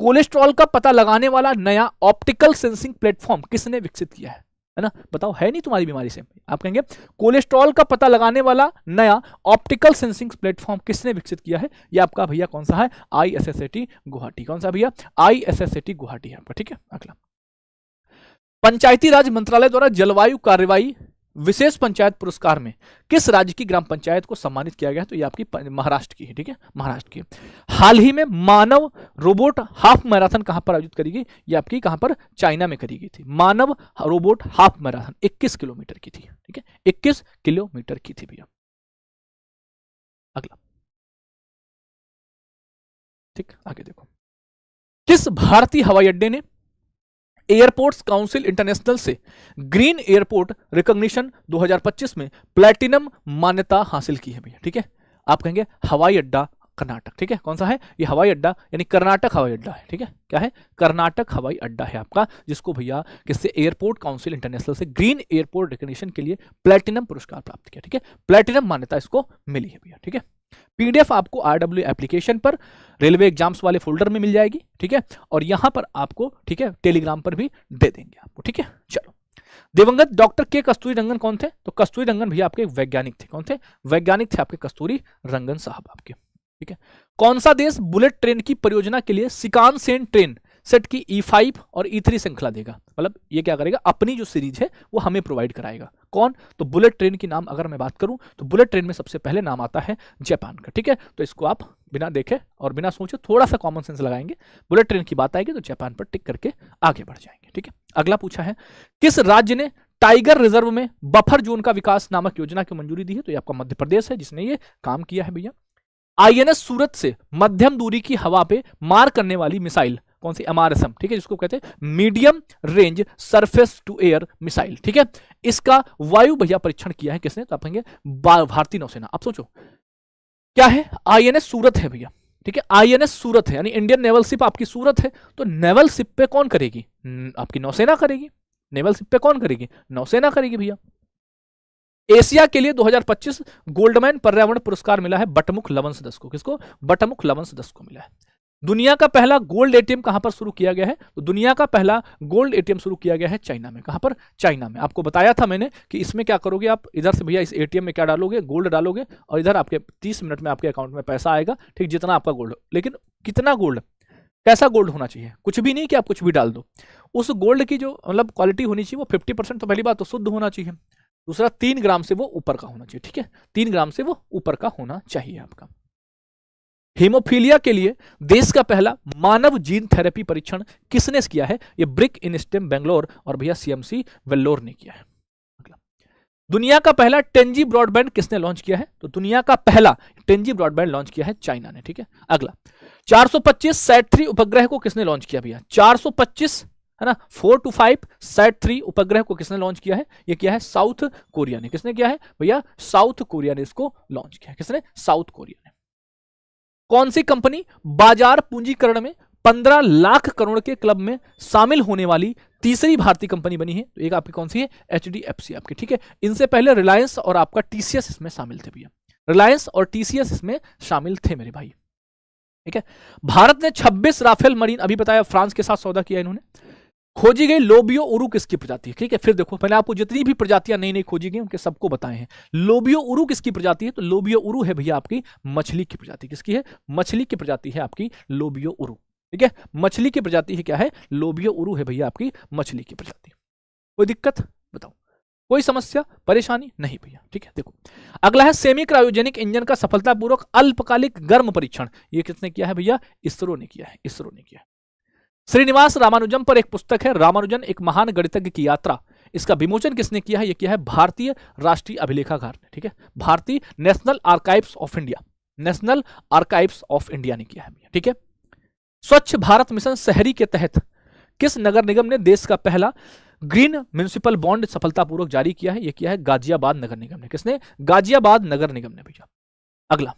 कोलेस्ट्रॉल का पता लगाने वाला नया ऑप्टिकल सेंसिंग प्लेटफॉर्म किसने विकसित किया है ना, बताओ, है नहीं तुम्हारी बीमारी से, आप कहेंगे कोलेस्ट्रॉल का पता लगाने वाला नया ऑप्टिकल सेंसिंग प्लेटफॉर्म किसने विकसित किया है? ये आपका भैया कौन सा है? ISSAT गुवाहाटी। कौन सा भैया? ISSAT गुवाहाटी है आपका, ठीक है। अगला, पंचायती राज मंत्रालय द्वारा जलवायु कार्रवाई विशेष पंचायत पुरस्कार में किस राज्य की ग्राम पंचायत को सम्मानित किया गया? तो ये आपकी महाराष्ट्र की है, ठीक है, महाराष्ट्र की। हाल ही में मानव रोबोट हाफ मैराथन कहां पर आयोजित करी गई? ये आपकी कहां पर? चाइना में करी गई थी। मानव रोबोट हाफ मैराथन 21 किलोमीटर की थी, ठीक है, 21 किलोमीटर की थी भैया। अगला, ठीक, आगे देखो, किस भारतीय हवाई अड्डे ने एयरपोर्ट्स काउंसिल इंटरनेशनल से ग्रीन एयरपोर्ट रिकॉग्निशन 2025 में प्लैटिनम मान्यता हासिल की है भैया, ठीक है। आप कहेंगे हवाई अड्डा कर्नाटक, ठीक है। कौन सा है ये हवाई अड्डा, यानी कर्नाटक हवाई अड्डा है, ठीक है। क्या है, कर्नाटक हवाई अड्डा है आपका, जिसको भैया किससे, एयरपोर्ट काउंसिल इंटरनेशनल से ग्रीन एयरपोर्ट रिकॉग्निशन के लिए प्लेटिनम पुरस्कार प्राप्त किया, ठीक है। प्लेटिनम मान्यता इसको मिली है भैया, ठीक है। पीडीएफ आपको आरडब्ल्यू एप्लीकेशन पर रेलवे एग्जाम्स वाले फोल्डर में मिल जाएगी, ठीक है। और यहां पर आपको, ठीक है, टेलीग्राम पर भी दे देंगे आपको, ठीक है। चलो, दिवंगत डॉक्टर के कस्तूरी रंगन कौन थे, तो कस्तूरी रंगन भैया आपके वैज्ञानिक थे। कौन थे, वैज्ञानिक थे आपके कस्तूरी रंगन साहब आपके, ठीक है। कौन सा देश बुलेट ट्रेन की परियोजना के लिए शिकानसेन ट्रेन सेट की E5 और E3 श्रृंखला देगा, मतलब ये क्या करेगा, अपनी जो सीरीज है वो हमें प्रोवाइड कराएगा। कौन, तो बुलेट ट्रेन की नाम अगर मैं बात करूं तो बुलेट ट्रेन में सबसे पहले नाम आता है जापान का, ठीक है। तो इसको आप बिना देखे और बिना सोचे थोड़ा सा कॉमन सेंस लगाएंगे, बुलेट ट्रेन की बात आएगी तो जापान पर टिक करके आगे बढ़ जाएंगे, ठीक है। अगला पूछा है, किस राज्य ने टाइगर रिजर्व में बफर जोन का विकास नामक योजना की मंजूरी दी है, तो ये आपका मध्य प्रदेश है जिसने ये काम किया है भैया। आईएनएस सूरत से मध्यम दूरी की हवा पे मार करने वाली मिसाइल कौन सी, MRSM, ठीक है, जिसको कहते हैं medium range surface to air missile, ठीक है। इसका वायु भैया परीक्षण किया है किसने, तो आप कहेंगे भारतीय नौसेना। आप सोचो क्या है, आईएनएस सूरत है भैया, ठीक है। आईएनएस सूरत है यानी इंडियन नेवल शिप आपकी सूरत है, तो नेवल शिप पे कौन करेगी, आपकी नौसेना करेगी। नेवल शिप पे कौन करेगी, नौसेना करेगी भैया। एशिया के लिए 2025 गोल्डमैन पर्यावरण पुरस्कार मिला है बटमुख लवन सदस्य को, किसको, बटमुख लवन सदस्य को मिला है। दुनिया का पहला गोल्ड एटीएम कहां पर शुरू किया गया है, तो दुनिया का पहला गोल्ड एटीएम शुरू किया गया है चाइना में। कहां पर, चाइना में। आपको बताया था मैंने कि इसमें क्या करोगे आप, इधर से भैया इस एटीएम में क्या डालोगे, गोल्ड डालोगे, और इधर आपके 30 मिनट में आपके अकाउंट में पैसा आएगा, ठीक, जितना आपका गोल्ड। लेकिन कितना गोल्ड, कैसा गोल्ड होना चाहिए, कुछ भी नहीं कि आप कुछ भी डाल दो। उस गोल्ड की जो मतलब क्वालिटी होनी चाहिए वो 50%, तो पहली बात तो शुद्ध होना चाहिए, दूसरा 3 ग्राम से वो ऊपर का होना चाहिए, ठीक है, 3 ग्राम से वो ऊपर का होना चाहिए आपका। हीमोफीलिया के लिए देश का पहला मानव जीन थेरेपी परीक्षण किसने किया है, ये ब्रिक इनस्टेम बेंगलोर और भैया CMC वेल्लोर ने किया है। दुनिया का पहला 10G ब्रॉडबैंड किसने लॉन्च किया है, तो दुनिया का पहला 10G ब्रॉडबैंड लॉन्च किया है चाइना ने, ठीक है। अगला 425 सैट-3 उपग्रह को किसने लॉन्च किया भैया, 425 है ना, 4 to 5 सैट-3 उपग्रह को किसने लॉन्च किया है, ये किया है साउथ कोरिया ने। किसने किया है भैया, साउथ कोरिया ने इसको लॉन्च किया है। किसने, साउथ कोरिया ने। कौन सी कंपनी बाजार पूंजीकरण में 15 लाख करोड़ के क्लब में शामिल होने वाली तीसरी भारतीय कंपनी बनी है, तो एक आपकी कौन सी है, HDFC आपकी, ठीक है। इनसे पहले रिलायंस और आपका TCS इसमें शामिल थे भैया, रिलायंस और TCS इसमें शामिल थे मेरे भाई, ठीक है। भारत ने 26 राफेल मरीन, अभी बताया फ्रांस के साथ सौदा किया इन्होंने। खोजी गई लोबियो उरु किसकी प्रजाति है, ठीक है। फिर देखो मैंने आपको जितनी भी प्रजातियां नई नई खोजी गई उनके सबको बताए हैं। लोबियो उरु किसकी प्रजाति है, तो लोबियो उरु है भैया आपकी मछली की प्रजाति। किसकी है, मछली की प्रजाति है आपकी लोबियो उरु, ठीक है। मछली की प्रजाति है क्या है, लोबियो उरु है भैया आपकी मछली की प्रजाति। कोई दिक्कत बताओ, कोई समस्या परेशानी नहीं भैया, ठीक है। देखो अगला है सेमी क्रायोजेनिक इंजन का सफलतापूर्वक अल्पकालिक गर्म परीक्षण, ये किसने किया है भैया, इसरो ने किया है, इसरो ने किया है। श्रीनिवास रामानुजम पर एक पुस्तक है रामानुजन एक महान गणितज्ञ की यात्रा, इसका विमोचन किसने किया है, यह किया है भारतीय राष्ट्रीय अभिलेखागार ने, ठीक है। भारतीय national archives of India, national archives of India ने किया है, ठीक है। स्वच्छ भारत मिशन शहरी के तहत किस नगर निगम ने देश का पहला ग्रीन म्युनिसिपल बॉन्ड सफलतापूर्वक जारी किया है, यह किया है गाजियाबाद नगर निगम ने। किसने, गाजियाबाद नगर निगम ने भैया। अगला,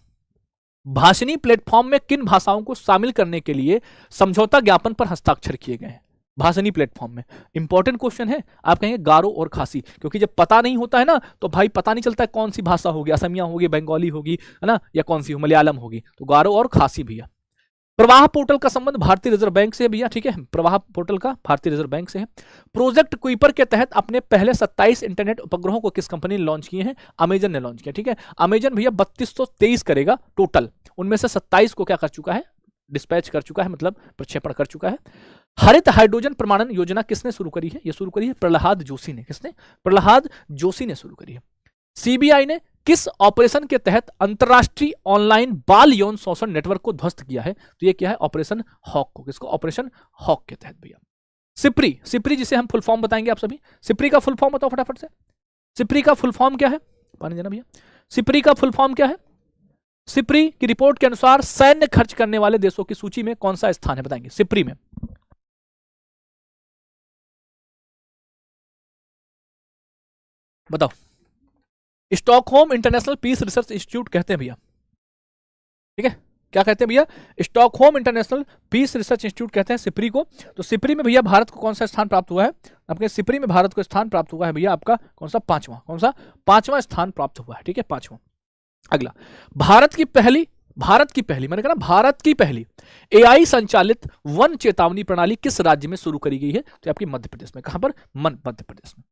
भाषणी प्लेटफॉर्म में किन भाषाओं को शामिल करने के लिए समझौता ज्ञापन पर हस्ताक्षर किए गए हैं, भाषणी प्लेटफॉर्म में। इंपॉर्टेंट क्वेश्चन है, आप कहेंगे गारो और खासी, क्योंकि जब पता नहीं होता है ना तो भाई पता नहीं चलता है कौन सी भाषा होगी, असमिया होगी, बंगाली होगी, है ना, या कौन सी मलयालम होगी, तो गारो और खासी भैया। प्रवाह पोर्टल का संबंध भारतीय रिजर्व बैंक से है भैया, ठीक है। प्रवाह पोर्टल का भारतीय रिजर्व बैंक से है। प्रोजेक्ट कुइपर के तहत अपने पहले 27 इंटरनेट उपग्रहों को किस कंपनी ने लॉन्च किए हैं, अमेजन ने लॉन्च किया, ठीक है। अमेजन भैया 3223 करेगा टोटल, उनमें से 27 को क्या कर चुका है, डिस्पैच कर चुका है, मतलब प्रक्षेपण कर चुका है। हरित हाइड्रोजन प्रमाणन योजना किसने शुरू करी है, ये शुरू करी है प्रहलाद जोशी ने। किसने, प्रहलाद जोशी ने शुरू करी है। सीबीआई ने किस ऑपरेशन के तहत अंतरराष्ट्रीय ऑनलाइन बाल यौन शोषण नेटवर्क को ध्वस्त किया है, तो ये क्या है, ऑपरेशन हॉक को। किसको, ऑपरेशन हॉक के तहत भैया। सिप्री, सिप्री जिसे हम फुल फॉर्म बताएंगे आप सभी, सिप्री का फुल फॉर्म बताओ फटाफट से, सिप्री का फुल फॉर्म क्या है, पानी देना भैया। सिप्री का फुल फॉर्म क्या है, सिप्री की रिपोर्ट के अनुसार सैन्य खर्च करने वाले देशों की सूची में कौन सा स्थान है, बताएंगे सिप्री में। बताओ, Stockholm International Peace Research Institute कहते हैं भैया, ठीक है, क्या कहते हैं भैया, Stockholm International Peace Research Institute कहते हैं सिप्री को। तो सिप्री में भैया भारत को कौन सा स्थान प्राप्त हुआ है, आपके सिप्री में भारत को स्थान प्राप्त हुआ है भैया आपका कौन सा, पांचवा, कौन सा, पांचवा स्थान प्राप्त हुआ है, ठीक है, पांचवा। अगला, भारत की पहली मैंने कहा भारत की पहली एआई संचालित वन चेतावनी प्रणाली किस राज्य में शुरू करी गई है, तो आपकी मध्य प्रदेश में। कहां पर, मध्य प्रदेश में।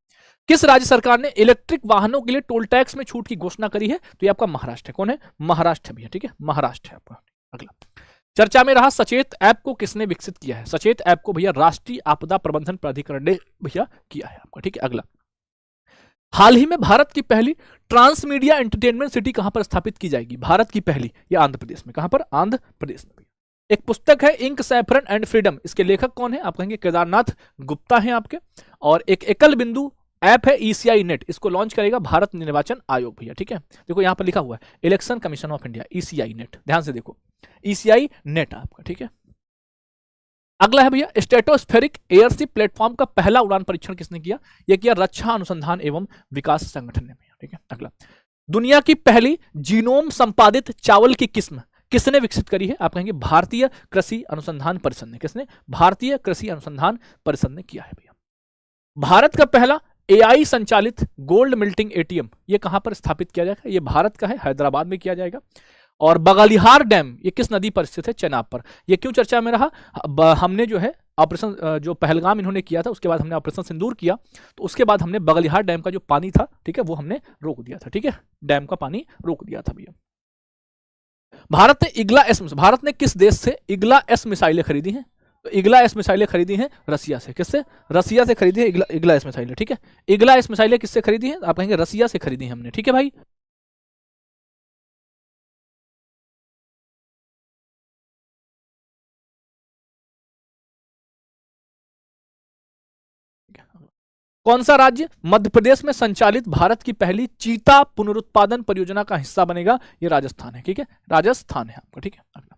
किस राज्य सरकार ने इलेक्ट्रिक वाहनों के लिए टोल टैक्स में छूट की घोषणा करी है, तो ये आपका महाराष्ट्र है। कौन है, महाराष्ट्र भैया, ठीक है, महाराष्ट्र है आपका। अगला, चर्चा में रहा सचेत ऐप को किसने विकसित किया है, सचेत ऐप को भैया राष्ट्रीय आपदा प्रबंधन प्राधिकरण ने भैया किया है आपका, ठीक है। अगला, हाल ही में भारत की पहली ट्रांसमीडिया एंटरटेनमेंट सिटी कहां पर स्थापित की जाएगी, भारत की पहली, ये आंध्र प्रदेश में। कहां पर, आंध्र प्रदेश में। एक पुस्तक है इंक सैफरन एंड फ्रीडम, इसके लेखक कौन है, आप कहेंगे केदारनाथ गुप्ता हैं आपके। और एक एकल बिंदु ऐप है ईसीआई नेट, इसको लॉन्च करेगा भारत निर्वाचन आयोग भैया, ठीक है। देखो यहां पर लिखा हुआ है election commission of India, ECI net, ध्यान से देखो, ईसीआई नेट आपका, ठीक है। अगला है भैया स्ट्रेटोस्फेरिक एयरशिप प्लेटफॉर्म का पहला उड़ान परीक्षण किसने किया, यह किया रक्षा अनुसंधान एवं विकास संगठन ने, ठीक है। अगला, दुनिया की पहली जीनोम संपादित चावल की किस्म किसने विकसित करी है, आप कहेंगे भारतीय कृषि अनुसंधान परिषद ने। किसने, भारतीय कृषि अनुसंधान परिषद ने किया है भैया। भारत का पहला एआई संचालित गोल्ड मिल्टिंग एटीएम ये कहां पर स्थापित किया जाएगा, ये भारत का है, हैदराबाद में किया जाएगा। और बगालिहार डैम ये किस नदी पर स्थित है, चेनाब पर। ये क्यों चर्चा में रहा, हमने जो है ऑपरेशन जो पहलगाम इन्होंने किया था उसके बाद हमने ऑपरेशन सिंदूर किया, तो उसके बाद हमने बगालिहार डैम का जो पानी था, ठीक है, वो हमने रोक दिया था, ठीक है, डैम का पानी रोक दिया था भैया। भारत ने किस देश से इग्ला एस मिसाइलें खरीदी हैं, तो इग्ला एस मिसाइलें खरीदी हैं रसिया से। किससे, रसिया से खरीदी है इग्ला एस मिसाइलें, ठीक है। इग्ला एस मिसाइलें किससे खरीदी हैं, आप कहेंगे रसिया से खरीदी हैं हमने, ठीक है भाई। कौन सा राज्य मध्य प्रदेश में संचालित भारत की पहली चीता पुनरुत्पादन परियोजना का हिस्सा बनेगा, ये राजस्थान है, ठीक है, राजस्थान है आपका, ठीक है। अगला,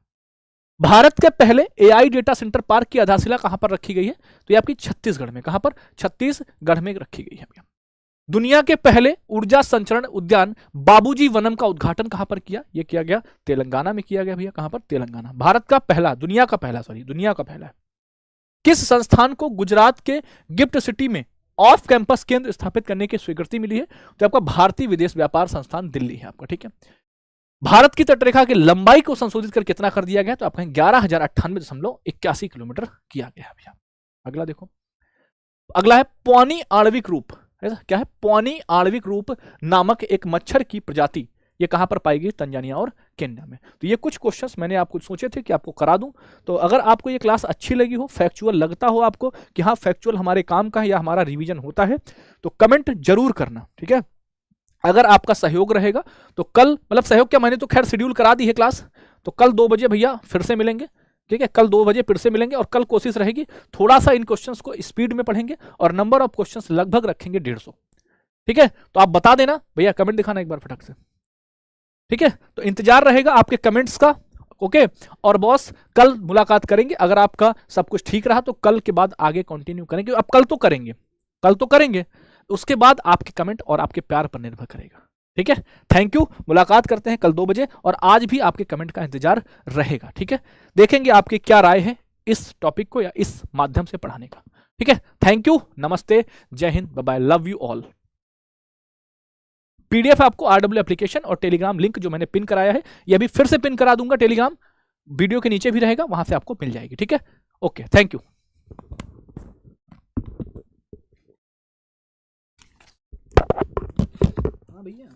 भारत के पहले एआई डेटा सेंटर पार्क की आधारशिला कहां पर रखी गई है, तो ये आपकी छत्तीसगढ़ में। कहां पर, छत्तीसगढ़ में रखी गई है। दुनिया के पहले ऊर्जा संचरण उद्यान बाबूजी वनम का उद्घाटन कहां पर किया, यह किया गया तेलंगाना में किया गया भैया। कहां पर, तेलंगाना। भारत का पहला, दुनिया का पहला किस संस्थान को गुजरात के गिफ्ट सिटी में ऑफ कैंपस केंद्र स्थापित करने की स्वीकृति मिली है, तो आपका भारतीय विदेश व्यापार संस्थान दिल्ली है आपका, ठीक है। भारत की तटरेखा की लंबाई को संशोधित कर कितना कर दिया गया, तो आप कहेंगे 11,098.81 किलोमीटर किया गया भैया। अगला देखो, अगला है पौनी आणविक रूप, क्या है, पौनी आणविक रूप नामक एक मच्छर की प्रजाति, ये कहां पर पाई गई, तंजानिया और केन्या में। तो ये कुछ क्वेश्चंस मैंने आपको सोचे थे कि आपको करा दूं। तो अगर आपको ये क्लास अच्छी लगी हो, फैक्चुअल लगता हो आपको कि हाँ फैक्चुअल हमारे काम का है या हमारा रिवीजन होता है, तो कमेंट जरूर करना, ठीक है। अगर आपका सहयोग रहेगा तो कल, मतलब सहयोग क्या, मैंने तो खैर शेड्यूल करा दी है क्लास, तो कल 2 बजे भैया फिर से मिलेंगे, ठीक है, कल 2 बजे फिर से मिलेंगे। और कल कोशिश रहेगी थोड़ा सा इन क्वेश्चंस को स्पीड में पढ़ेंगे और नंबर ऑफ क्वेश्चंस लगभग रखेंगे 150, ठीक है। तो आप बता देना भैया, कमेंट दिखाना एक बार फटक से, ठीक है। तो इंतजार रहेगा आपके कमेंट्स का, ओके। और बॉस कल मुलाकात करेंगे, अगर आपका सब कुछ ठीक रहा तो कल के बाद आगे कंटिन्यू करेंगे। अब कल तो करेंगे, उसके बाद आपके कमेंट और आपके प्यार पर निर्भर करेगा, ठीक है। थैंक यू, मुलाकात करते हैं कल 2 बजे, और आज भी आपके कमेंट का इंतजार रहेगा, ठीक है। देखेंगे आपकी क्या राय है इस टॉपिक को या इस माध्यम से पढ़ाने का, ठीक है। थैंक यू, नमस्ते, जय Hind, bye bye, love you all. PDF आपको आरडब्ल्यू एप्लीकेशन और टेलीग्राम लिंक जो मैंने पिन कराया है, ये भी फिर से पिन करा दूंगा, टेलीग्राम वीडियो के नीचे भी रहेगा, वहां से आपको मिल जाएगी, ठीक है। Okay, thank you. हाँ भैया।